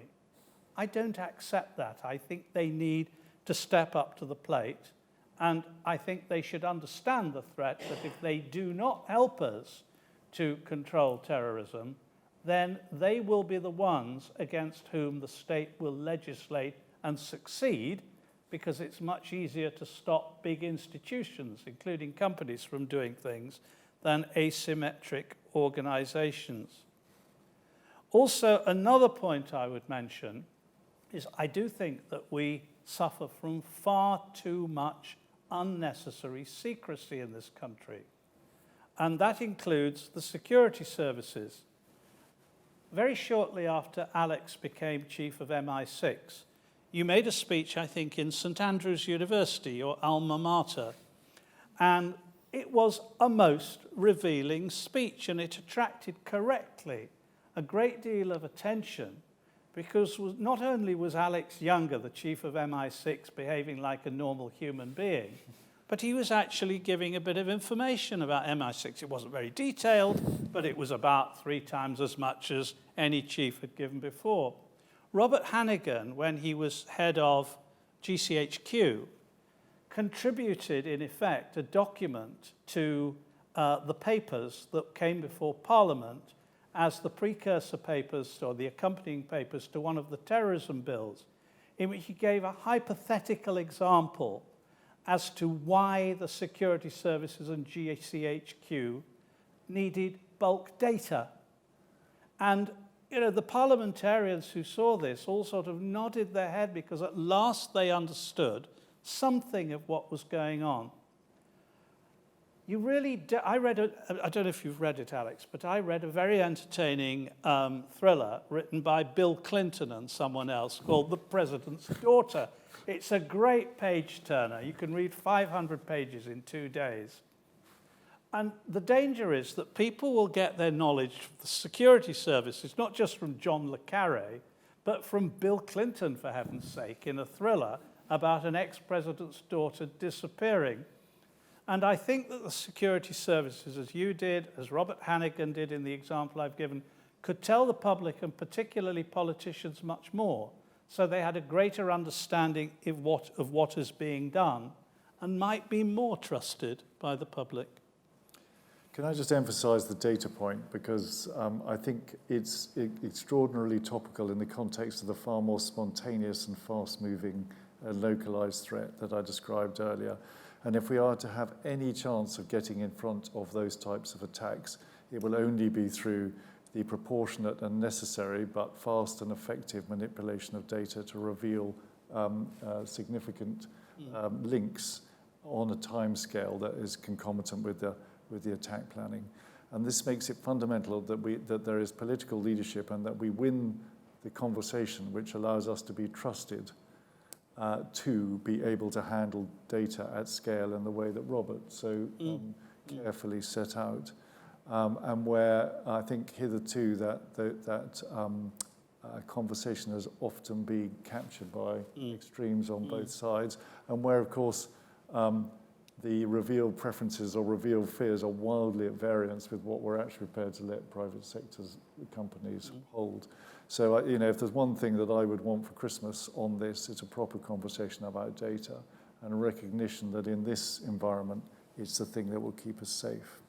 I don't accept that. I think they need to step up to the plate, and I think they should understand the threat that if they do not help us to control terrorism, then they will be the ones against whom the state will legislate and succeed, because it's much easier to stop big institutions, including companies, from doing things than asymmetric organizations. Also, another point I would mention is I do think that we suffer from far too much unnecessary secrecy in this country. And that includes the security services. Very shortly after Alex became chief of MI6, you made a speech, I think, in St Andrews University, your alma mater, and it was a most revealing speech, and it attracted correctly a great deal of attention, because not only was Alex Younger, the chief of MI6, behaving like a normal human being, but he was actually giving a bit of information about MI6. It wasn't very detailed, but it was about 3 times as much as any chief had given before. Robert Hannigan, when he was head of GCHQ, contributed, in effect, a document to the papers that came before Parliament as the precursor papers or the accompanying papers to one of the terrorism bills, in which he gave a hypothetical example as to why the security services and GCHQ needed bulk data. And the parliamentarians who saw this all sort of nodded their head, because at last they understood something of what was going on. You really I don't know if you've read it, Alex, but I read a very entertaining thriller written by Bill Clinton and someone else called The President's Daughter. It's a great page-turner. You can read 500 pages in 2 days. And the danger is that people will get their knowledge from the security services, not just from John le Carré, but from Bill Clinton, for heaven's sake, in a thriller about an ex-president's daughter disappearing. And I think that the security services, as you did, as Robert Hannigan did in the example I've given, could tell the public, and particularly politicians, much more, so they had a greater understanding of what is being done and might be more trusted by the public. Can I just emphasize the data point, because I think it's extraordinarily topical in the context of the far more spontaneous and fast-moving localized threat that I described earlier. And if we are to have any chance of getting in front of those types of attacks, it will only be through the proportionate and necessary but fast and effective manipulation of data to reveal significant links on a timescale that is concomitant with the attack planning. And this makes it fundamental that there is political leadership and that we win the conversation, which allows us to be trusted to be able to handle data at scale in the way that Robert so carefully set out. And where I think hitherto that conversation has often been captured by extremes on both sides, and where, of course, the revealed preferences or revealed fears are wildly at variance with what we're actually prepared to let private sectors, companies hold. So, if there's one thing that I would want for Christmas on this, it's a proper conversation about data and a recognition that in this environment, it's the thing that will keep us safe.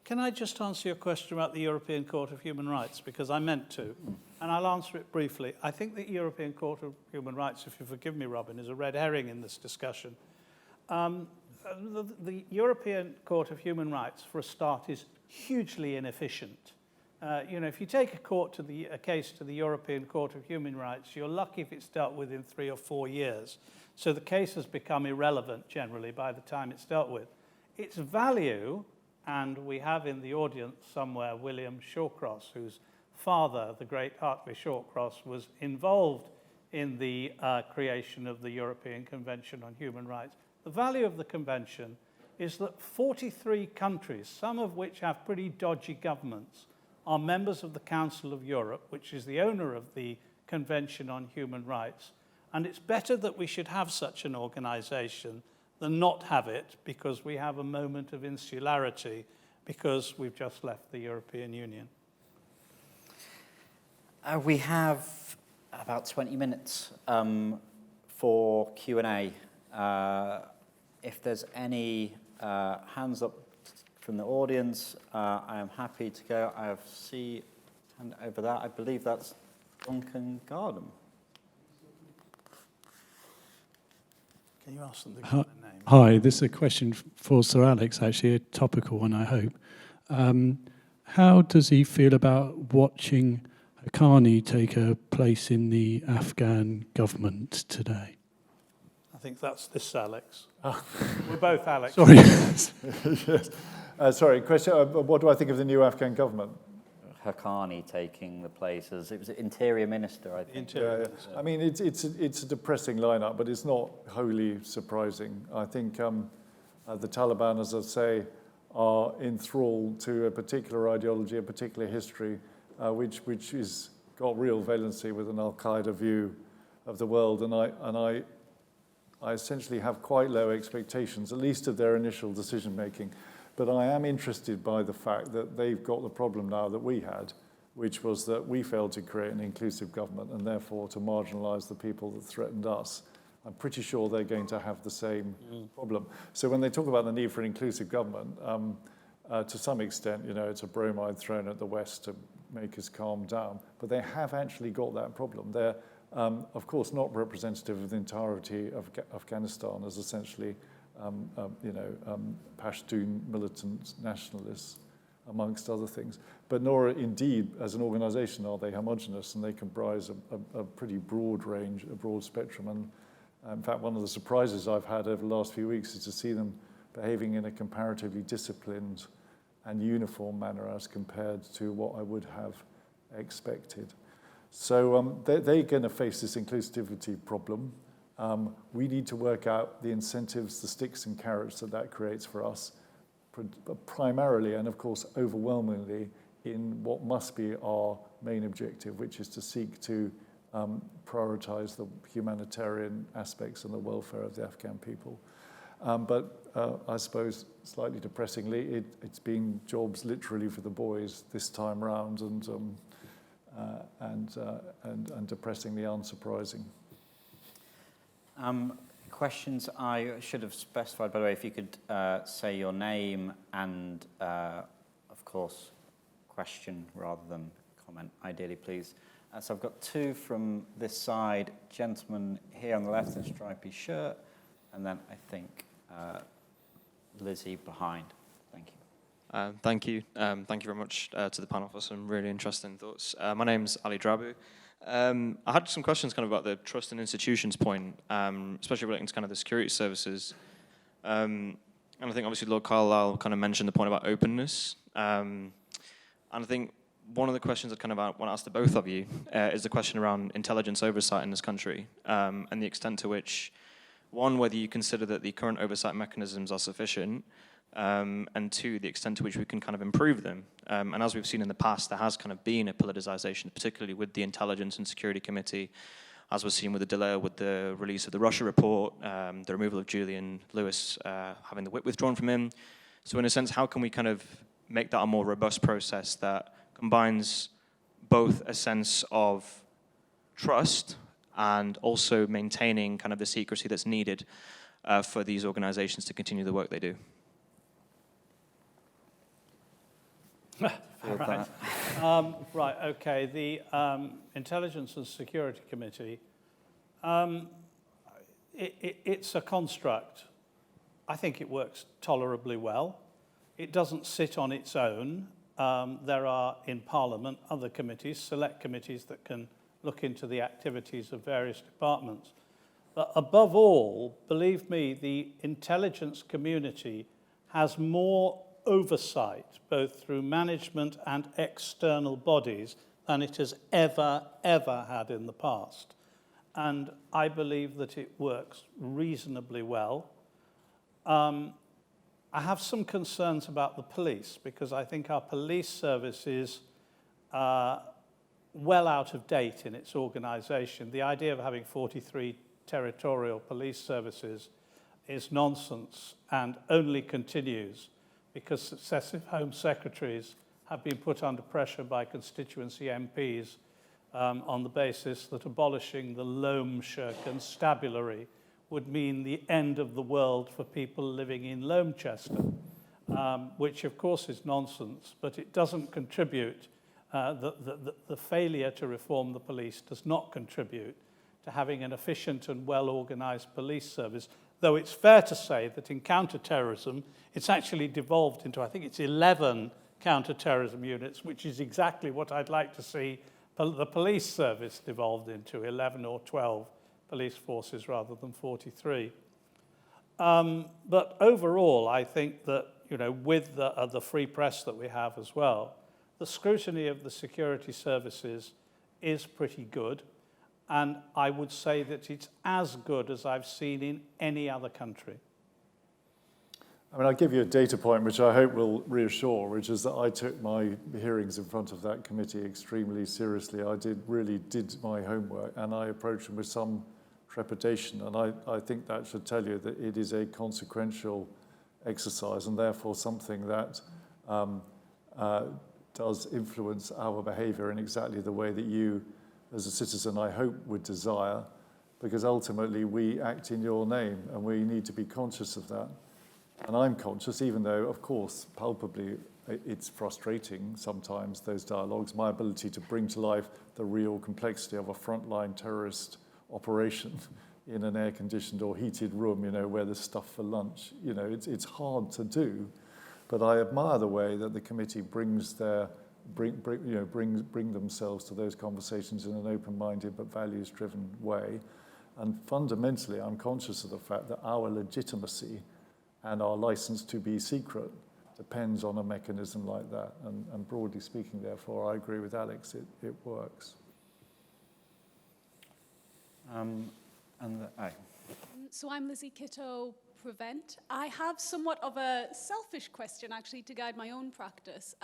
Can I just answer your question about the European Court of Human Rights? Because I meant to, and I'll answer it briefly. I think the European Court of Human Rights, if you forgive me, Robin, is a red herring in this discussion. The European Court of Human Rights, for a start, is hugely inefficient. If you take a case to the European Court of Human Rights, you're lucky if it's dealt with in 3 or 4 years. So the case has become irrelevant, generally, by the time it's dealt with. Its value, and we have in the audience somewhere William Shawcross, whose father, the great Hartley Shawcross, was involved in the creation of the European Convention on Human Rights. The value of the convention is that 43 countries, some of which have pretty dodgy governments, are members of the Council of Europe, which is the owner of the Convention on Human Rights. And it's better that we should have such an organization than not have it, because we have a moment of insularity because we've just left the European Union. We have about 20 minutes for Q&A. If there's any hands up from the audience, I am happy to go. I see a hand over there. I believe that's Duncan Gardam. Can you ask them to give their name? Hi, this is a question for Sir Alex, actually, a topical one, I hope. How does he feel about watching Haqqani take a place in the Afghan government today? I think that's this Alex. We're both Alex. Sorry. Yes. Sorry, question, what do I think of the new Afghan government? Haqqani taking the place as, it was Interior Minister, I think. Interior Yeah. Minister. I mean, it's a depressing lineup, but it's not wholly surprising. I think the Taliban, as I say, are enthralled to a particular ideology, a particular history, which has got real valency with an Al-Qaeda view of the world. And I essentially have quite low expectations, at least of their initial decision making. But I am interested by the fact that they've got the problem now that we had, which was that we failed to create an inclusive government and therefore to marginalize the people that threatened us. I'm pretty sure they're going to have the same problem. So when they talk about the need for an inclusive government, to some extent, you know, it's a bromide thrown at the West to make us calm down. But they have actually got that problem. They're, of course, not representative of the entirety of Afghanistan as essentially Pashtun militant nationalists, amongst other things. But nor, indeed, as an organization, are they homogenous, and they comprise a pretty broad range, a broad spectrum. And in fact, one of the surprises I've had over the last few weeks is to see them behaving in a comparatively disciplined and uniform manner as compared to what I would have expected. So they're going to face this inclusivity problem. We need to work out the incentives, the sticks and carrots that creates for us, primarily and of course overwhelmingly in what must be our main objective, which is to seek to prioritize the humanitarian aspects and the welfare of the Afghan people. But I suppose slightly depressingly, it's been jobs literally for the boys this time round, and depressingly unsurprising. Questions I should have specified, by the way, if you could say your name and, of course, question rather than comment, ideally, please. So I've got two from this side, gentleman here on the left in a stripy shirt, and then I think Lizzie behind. Thank you. Thank you. Thank you very much to the panel for some really interesting thoughts. My name's Ali Drabu. I had some questions kind of about the trust in institutions point, especially relating to kind of the security services. And I think obviously Lord Carlile kind of mentioned the point about openness. And I think one of the questions I kind of want to ask to both of you is the question around intelligence oversight in this country, and the extent to which, one, whether you consider that the current oversight mechanisms are sufficient, and two, the extent to which we can kind of improve them. And as we've seen in the past, there has kind of been a politicization, particularly with the Intelligence and Security Committee, as we've seen with the delay with the release of the Russia report, the removal of Julian Lewis, having the whip withdrawn from him. So in a sense, how can we kind of make that a more robust process that combines both a sense of trust and also maintaining kind of the secrecy that's needed for these organizations to continue the work they do? Right. Right, okay. The Intelligence and Security Committee, it's a construct. I think it works tolerably well. It doesn't sit on its own. There are, in Parliament, other committees, select committees that can look into the activities of various departments. But above all, believe me, the intelligence community has more oversight, both through management and external bodies, than it has ever had in the past. And I believe that it works reasonably well. I have some concerns about the police, because I think our police service is well out of date in its organisation. The idea of having 43 territorial police services is nonsense and only continues because successive Home Secretaries have been put under pressure by constituency MPs on the basis that abolishing the Loamshire constabulary would mean the end of the world for people living in Loamchester, which of course is nonsense, but it doesn't contribute, the failure to reform the police does not contribute to having an efficient and well-organized police service, though it's fair to say that in counter-terrorism, it's actually devolved into, I think it's 11 counter-terrorism units, which is exactly what I'd like to see the police service devolved into, 11 or 12 police forces rather than 43. But overall, I think that, with the free press that we have as well, the scrutiny of the security services is pretty good. And I would say that it's as good as I've seen in any other country. I mean, I'll give you a data point which I hope will reassure, which is that I took my hearings in front of that committee extremely seriously. I really did my homework, and I approached them with some trepidation. And I think that should tell you that it is a consequential exercise, and therefore something that does influence our behavior in exactly the way that you, as a citizen, I hope would desire, because ultimately we act in your name and we need to be conscious of that. And I'm conscious, even though, of course, palpably it's frustrating sometimes, those dialogues, my ability to bring to life the real complexity of a frontline terrorist operation in an air-conditioned or heated room, where there's stuff for lunch. It's hard to do, but I admire the way that the committee brings bring themselves to those conversations in an open-minded but values-driven way. And fundamentally, I'm conscious of the fact that our legitimacy and our license to be secret depends on a mechanism like that. And broadly speaking, therefore, I agree with Alex, it works. So I'm Lizzie Kitto, Prevent. I have somewhat of a selfish question, actually, to guide my own practice.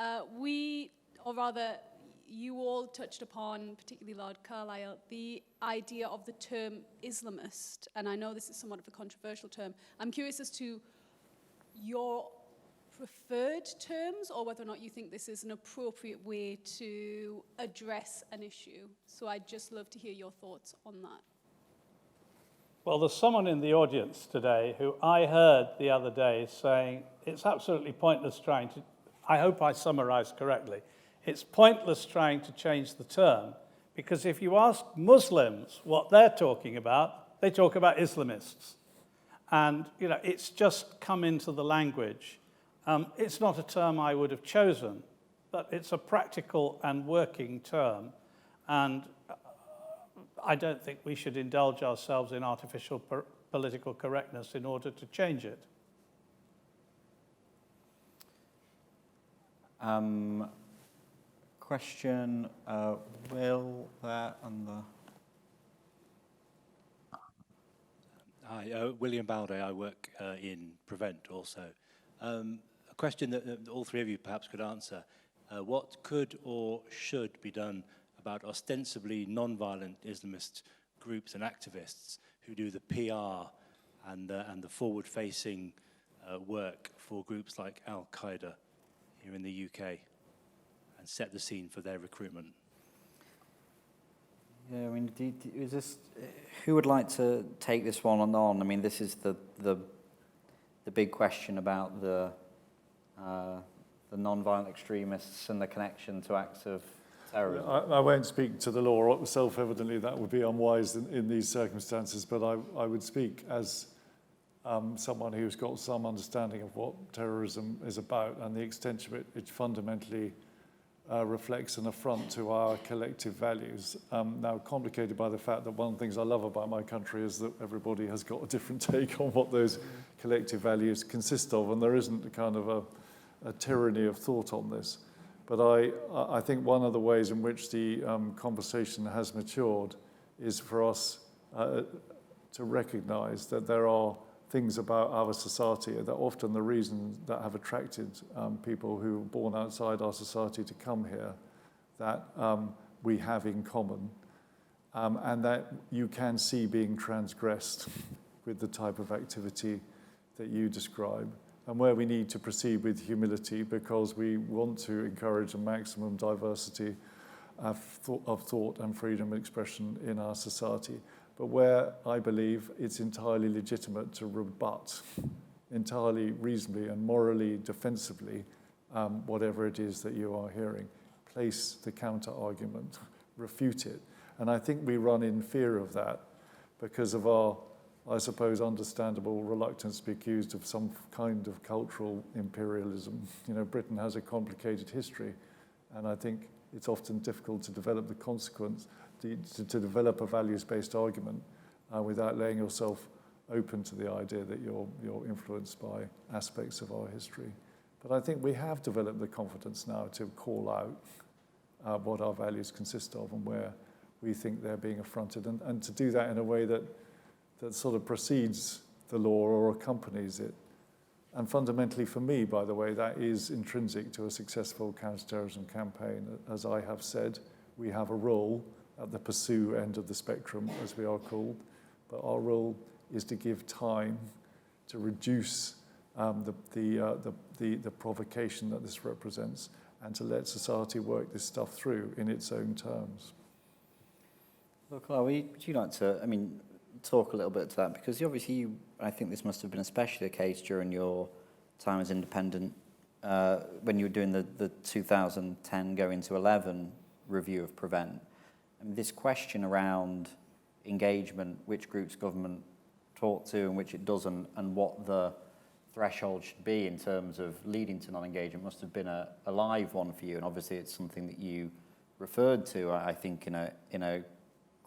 You all touched upon, particularly Lord Carlile, the idea of the term Islamist, and I know this is somewhat of a controversial term. I'm curious as to your preferred terms, or whether or not you think this is an appropriate way to address an issue. So I'd just love to hear your thoughts on that. Well, there's someone in the audience today who I heard the other day saying it's absolutely pointless trying to, I hope I summarized correctly, it's pointless trying to change the term, because if you ask Muslims what they're talking about, they talk about Islamists. And, it's just come into the language. It's not a term I would have chosen, but it's a practical and working term. And I don't think we should indulge ourselves in artificial political correctness in order to change it. Question, Will, there on the... Hi, William Balday. I work in Prevent also. A question that all three of you perhaps could answer. What could or should be done about ostensibly non-violent Islamist groups and activists who do the PR and the forward-facing work for groups like Al-Qaeda here in the UK and set the scene for their recruitment? Yeah, I mean, is this, who would like to take this one on? I mean, this is the big question about the non-violent extremists and the connection to acts of terrorism. I won't speak to the law. Self-evidently, that would be unwise in these circumstances, but I would speak as someone who's got some understanding of what terrorism is about and the extent to which it fundamentally reflects an affront to our collective values. Now, complicated by the fact that one of the things I love about my country is that everybody has got a different take on what those collective values consist of, and there isn't a kind of a tyranny of thought on this. But I think one of the ways in which the conversation has matured is for us to recognize that there are things about our society that often the reason that have attracted people who are born outside our society to come here that we have in common, and that you can see being transgressed with the type of activity that you describe, and where we need to proceed with humility because we want to encourage a maximum diversity of thought and freedom of expression in our society, but where I believe it's entirely legitimate to rebut, entirely reasonably and morally defensively, whatever it is that you are hearing. Place the counter-argument, refute it. And I think we run in fear of that because of our, I suppose, understandable reluctance to be accused of some kind of cultural imperialism. You know, Britain has a complicated history, and I think it's often difficult to develop the consequence, to develop a values-based argument without laying yourself open to the idea that you're influenced by aspects of our history. But I think we have developed the confidence now to call out what our values consist of and where we think they're being affronted, and to do that in a way that sort of precedes the law or accompanies it. And fundamentally for me, by the way, that is intrinsic to a successful counterterrorism campaign. As I have said, we have a role at the pursue end of the spectrum, as we are called, but our role is to give time to reduce the provocation that this represents, and to let society work this stuff through in its own terms. Lord Carlile, would you like to, talk a little bit to that? Because obviously, I think this must have been especially the case during your time as independent, when you were doing the 2010 going to 11 review of Prevent. This question around engagement, which groups government talk to and which it doesn't, and what the threshold should be in terms of leading to non-engagement must have been a live one for you. And obviously it's something that you referred to, I think, in a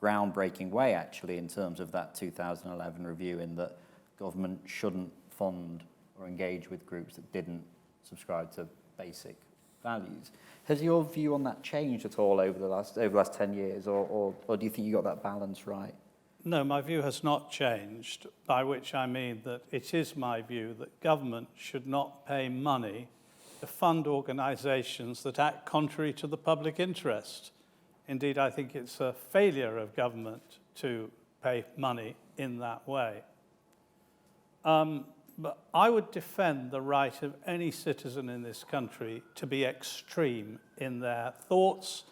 groundbreaking way, actually, in terms of that 2011 review, in that government shouldn't fund or engage with groups that didn't subscribe to basic values. Has your view on that changed at all over the last 10 years, or do you think you got that balance right? No, my view has not changed, by which I mean that it is my view that government should not pay money to fund organisations that act contrary to the public interest. Indeed, I think it's a failure of government to pay money in that way. But I would defend the right of any citizen in this country to be extreme in their thoughts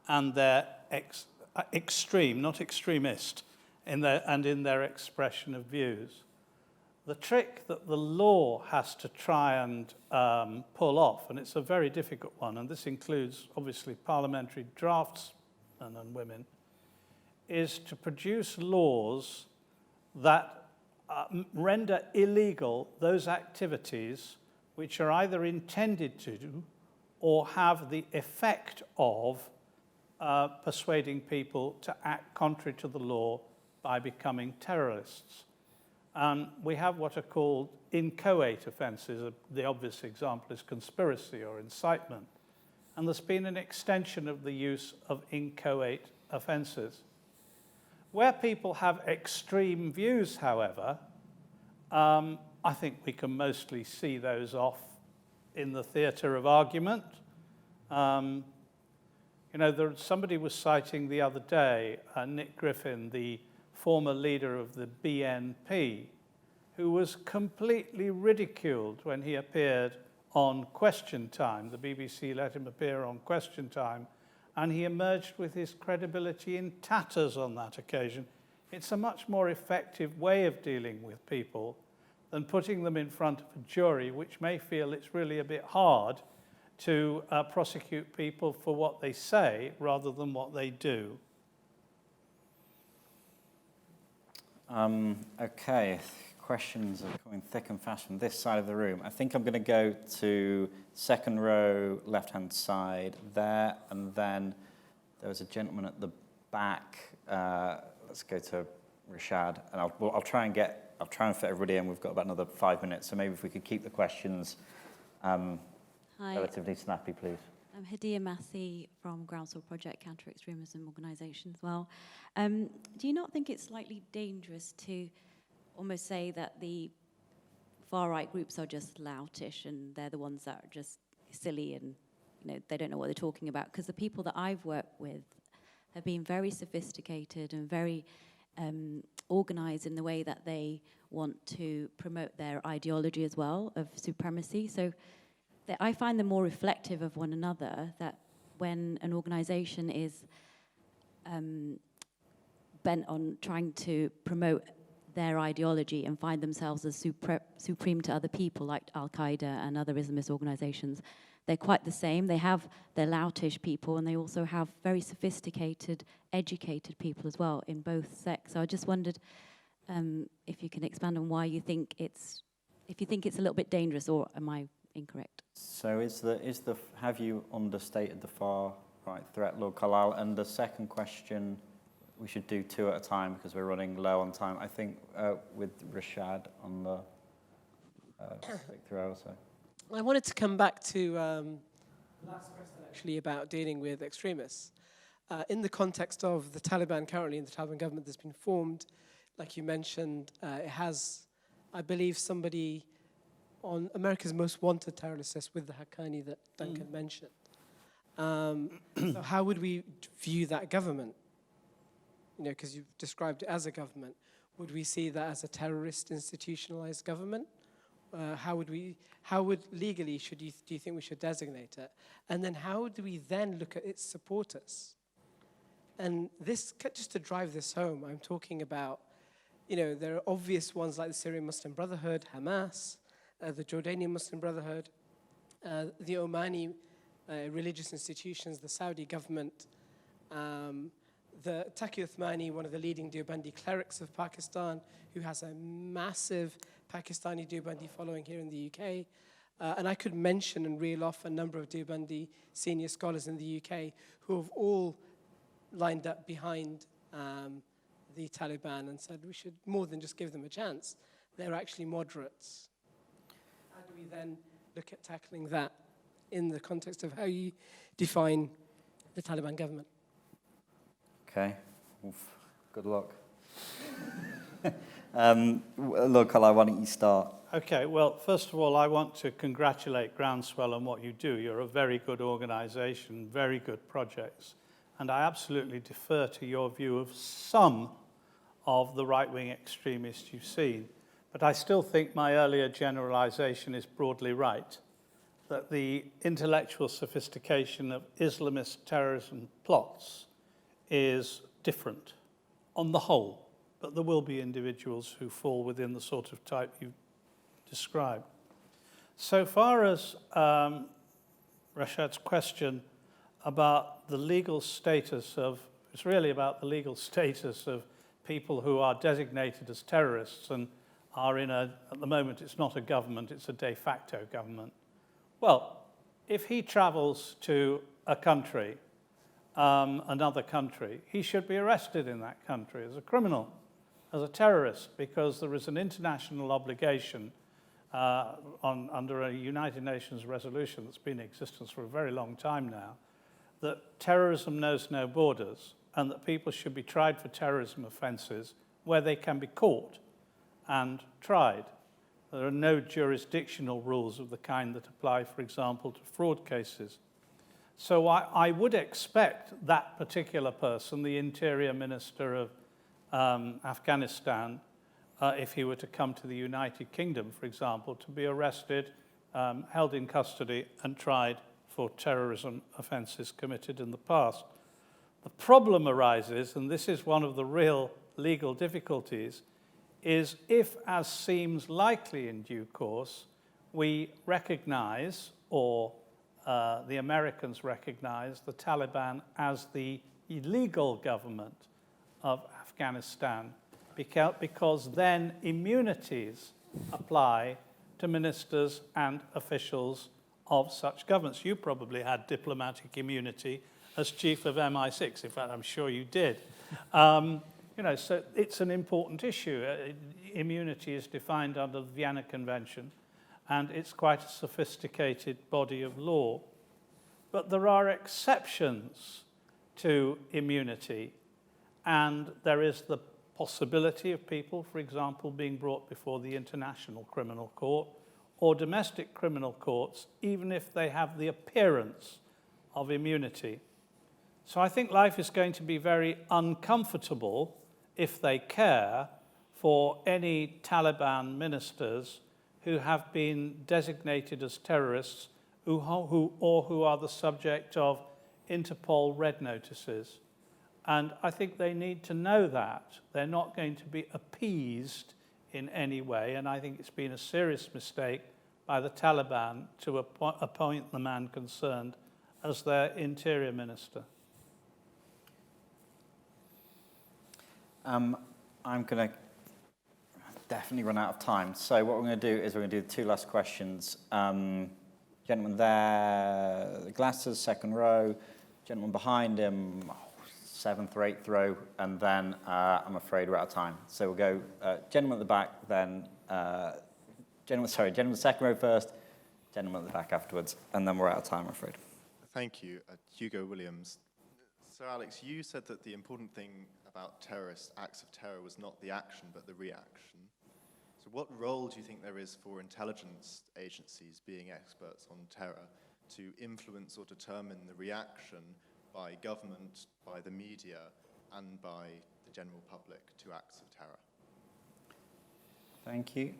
and their extreme, not extremist, in their expression of views. The trick that the law has to try and pull off, and it's a very difficult one, and this includes obviously parliamentary draftsmen and women, is to produce laws that render illegal those activities which are either intended to or have the effect of persuading people to act contrary to the law by becoming terrorists. We have what are called inchoate offences. The obvious example is conspiracy or incitement. And there's been an extension of the use of inchoate offences. Where people have extreme views, however, I think we can mostly see those off in the theatre of argument. Somebody was citing the other day Nick Griffin, the former leader of the BNP, who was completely ridiculed when he appeared on Question Time. The BBC let him appear on Question Time, and he emerged with his credibility in tatters on that occasion. It's a much more effective way of dealing with people than putting them in front of a jury, which may feel it's really a bit hard to prosecute people for what they say rather than what they do. Okay, questions are coming thick and fast from this side of the room. I think I'm going to go to second row, left-hand side there, and then there was a gentleman at the back. Let's go to Rashad, and I'll try and fit everybody in. We've got about another 5 minutes, so maybe if we could keep the questions relatively snappy, please. I'm Hadia Massey from Groundswell Project, Counter Extremism Organisation as well. Do you not think it's slightly dangerous to almost say that the far-right groups are just loutish and they're the ones that are just silly and they don't know what they're talking about? Because the people that I've worked with have been very sophisticated and very organised in the way that they want to promote their ideology as well of supremacy. So I find them more reflective of one another, that when an organisation is bent on trying to promote their ideology and find themselves as supreme to other people, like Al-Qaeda and other Islamist organizations. They're quite the same. They have their loutish people, and they also have very sophisticated, educated people as well in both sects. So I just wondered if you can expand on why you think it's, if you think it's a little bit dangerous, or am I incorrect? So have you understated the far right threat, Lord Carlile? And the second question, we should do two at a time because we're running low on time. I think with Rashad on the click-through also. I wanted to come back to the last question actually about dealing with extremists. In the context of the Taliban currently, and the Taliban government that's been formed, like you mentioned, it has, I believe, somebody on America's most wanted terrorist list with the Haqqani that Duncan mentioned. So how would we view that government? You know, because you've described it as a government. Would we see that as a terrorist institutionalized government? How would legally do you think we should designate it? And then how do we then look at its supporters? And this, just to drive this home, I'm talking about, you know, there are obvious ones like the Syrian Muslim Brotherhood, Hamas, the Jordanian Muslim Brotherhood, the Omani religious institutions, the Saudi government, the Taqi Uthmani, one of the leading Deobandi clerics of Pakistan, who has a massive Pakistani Deobandi following here in the UK. And I could mention and reel off a number of Deobandi senior scholars in the UK who have all lined up behind the Taliban and said we should more than just give them a chance. They're actually moderates. How do we then look at tackling that in the context of how you define the Taliban government? Okay. Oof. Good luck. Lord Carlile, why don't you start? Okay, well, first of all, I want to congratulate Groundswell on what you do. You're a very good organisation, very good projects, and I absolutely defer to your view of some of the right-wing extremists you've seen. But I still think my earlier generalisation is broadly right, that the intellectual sophistication of Islamist terrorism plots is different on the whole, but there will be individuals who fall within the sort of type you described. So far as Rashad's question about the legal status of, it's really about the legal status of people who are designated as terrorists and are in at the moment it's not a government, it's a de facto government. Well, if he travels to a country, another country, he should be arrested in that country as a criminal, as a terrorist, because there is an international obligation under a United Nations resolution that's been in existence for a very long time now, that terrorism knows no borders and that people should be tried for terrorism offences where they can be caught and tried. There are no jurisdictional rules of the kind that apply, for example, to fraud cases. So I would expect that particular person, the Interior Minister of Afghanistan, if he were to come to the United Kingdom, for example, to be arrested, held in custody, and tried for terrorism offences committed in the past. The problem arises, and this is one of the real legal difficulties, is if, as seems likely in due course, we recognize, or the Americans recognize, the Taliban as the illegal government of Afghanistan, because then immunities apply to ministers and officials of such governments. You probably had diplomatic immunity as chief of MI6. In fact, I'm sure you did. You know, so it's an important issue. Immunity is defined under the Vienna Convention, and it's quite a sophisticated body of law. But there are exceptions to immunity, and there is the possibility of people, for example, being brought before the International Criminal Court or domestic criminal courts, even if they have the appearance of immunity. So I think life is going to be very uncomfortable, if they care, for any Taliban ministers who have been designated as terrorists who are the subject of Interpol red notices. And I think they need to know that. They're not going to be appeased in any way, and I think it's been a serious mistake by the Taliban to appoint the man concerned as their interior minister. I'm going to definitely run out of time. So what we're going to do is we're going to do the two last questions. Gentleman there, the glasses, second row. Gentleman behind him, seventh or eighth row. And then I'm afraid we're out of time. So we'll go gentleman at the back, then gentleman second row first, gentleman at the back afterwards. And then we're out of time, I'm afraid. Thank you. Hugo Williams. Sir Alex, you said that the important thing about terrorist acts of terror was not the action, but the reaction. So what role do you think there is for intelligence agencies, being experts on terror, to influence or determine the reaction by government, by the media, and by the general public to acts of terror? Thank you.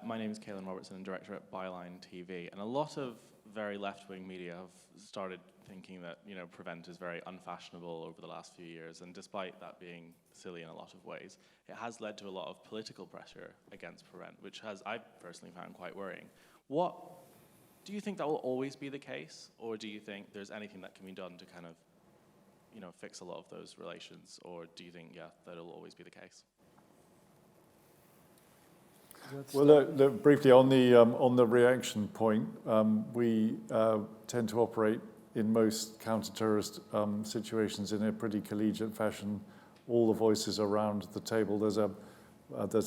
My name is Caelan Robertson, I'm director at Byline TV, and a lot of very left-wing media have started thinking that, Prevent is very unfashionable over the last few years, and despite that being silly in a lot of ways, it has led to a lot of political pressure against Prevent, which I personally found quite worrying. Do you think that will always be the case, or do you think there's anything that can be done to kind of, fix a lot of those relations, or do you think, that it'll always be the case? Well, look, briefly on the reaction point, we tend to operate in most counter-terrorist situations in a pretty collegiate fashion. All the voices around the table. There's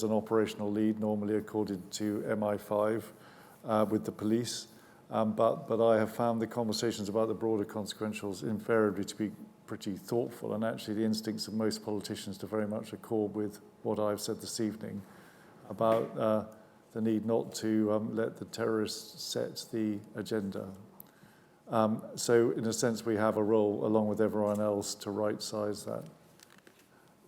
an operational lead, normally accorded to MI5, with the police. But I have found the conversations about the broader consequentials invariably to be pretty thoughtful, and actually the instincts of most politicians to very much accord with what I've said this evening about the need not to let the terrorists set the agenda. So in a sense, we have a role, along with everyone else, to right-size that.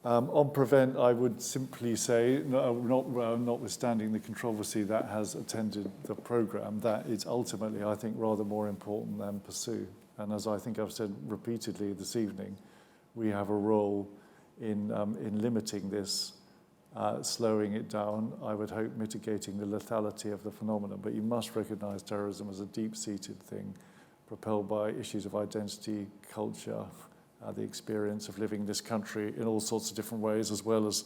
On Prevent, I would simply say, notwithstanding the controversy that has attended the programme, that it's ultimately, I think, rather more important than Pursue. And as I think I've said repeatedly this evening, we have a role in limiting this, slowing it down, I would hope mitigating the lethality of the phenomenon. But you must recognise terrorism as a deep-seated thing, propelled by issues of identity, culture, the experience of living in this country in all sorts of different ways, as well as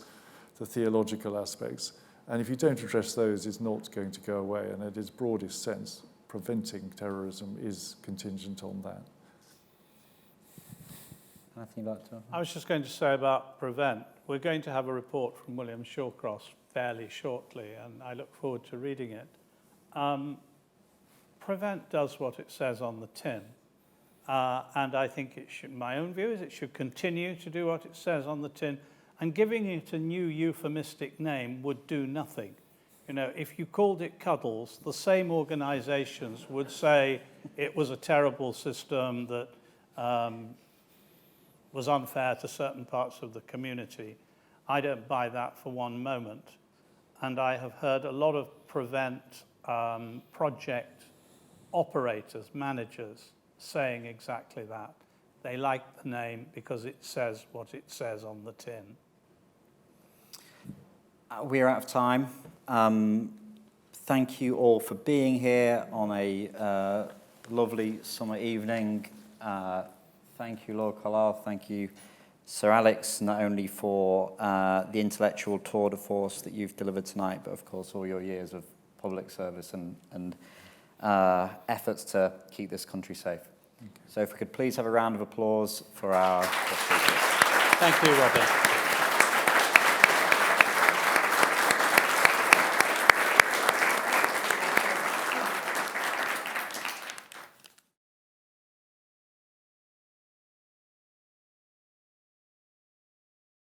the theological aspects. And if you don't address those, it's not going to go away. And in its broadest sense, preventing terrorism is contingent on that. Anything you'd like to? I was just going to say about Prevent. We're going to have a report from William Shawcross fairly shortly, and I look forward to reading it. Prevent does what it says on the tin. And I think it should, my own view is it should continue to do what it says on the tin, and giving it a new euphemistic name would do nothing. If you called it Cuddles, the same organizations would say it was a terrible system that was unfair to certain parts of the community. I don't buy that for one moment. And I have heard a lot of Prevent project operators, managers, saying exactly that. They like the name because it says what it says on the tin. We're out of time. Thank you all for being here on a lovely summer evening. Thank you, Lord Carlile. Thank you, Sir Alex, not only for the intellectual tour de force that you've delivered tonight, but of course all your years of public service and efforts to keep this country safe. So if we could please have a round of applause for our speakers. Thank you, Robin.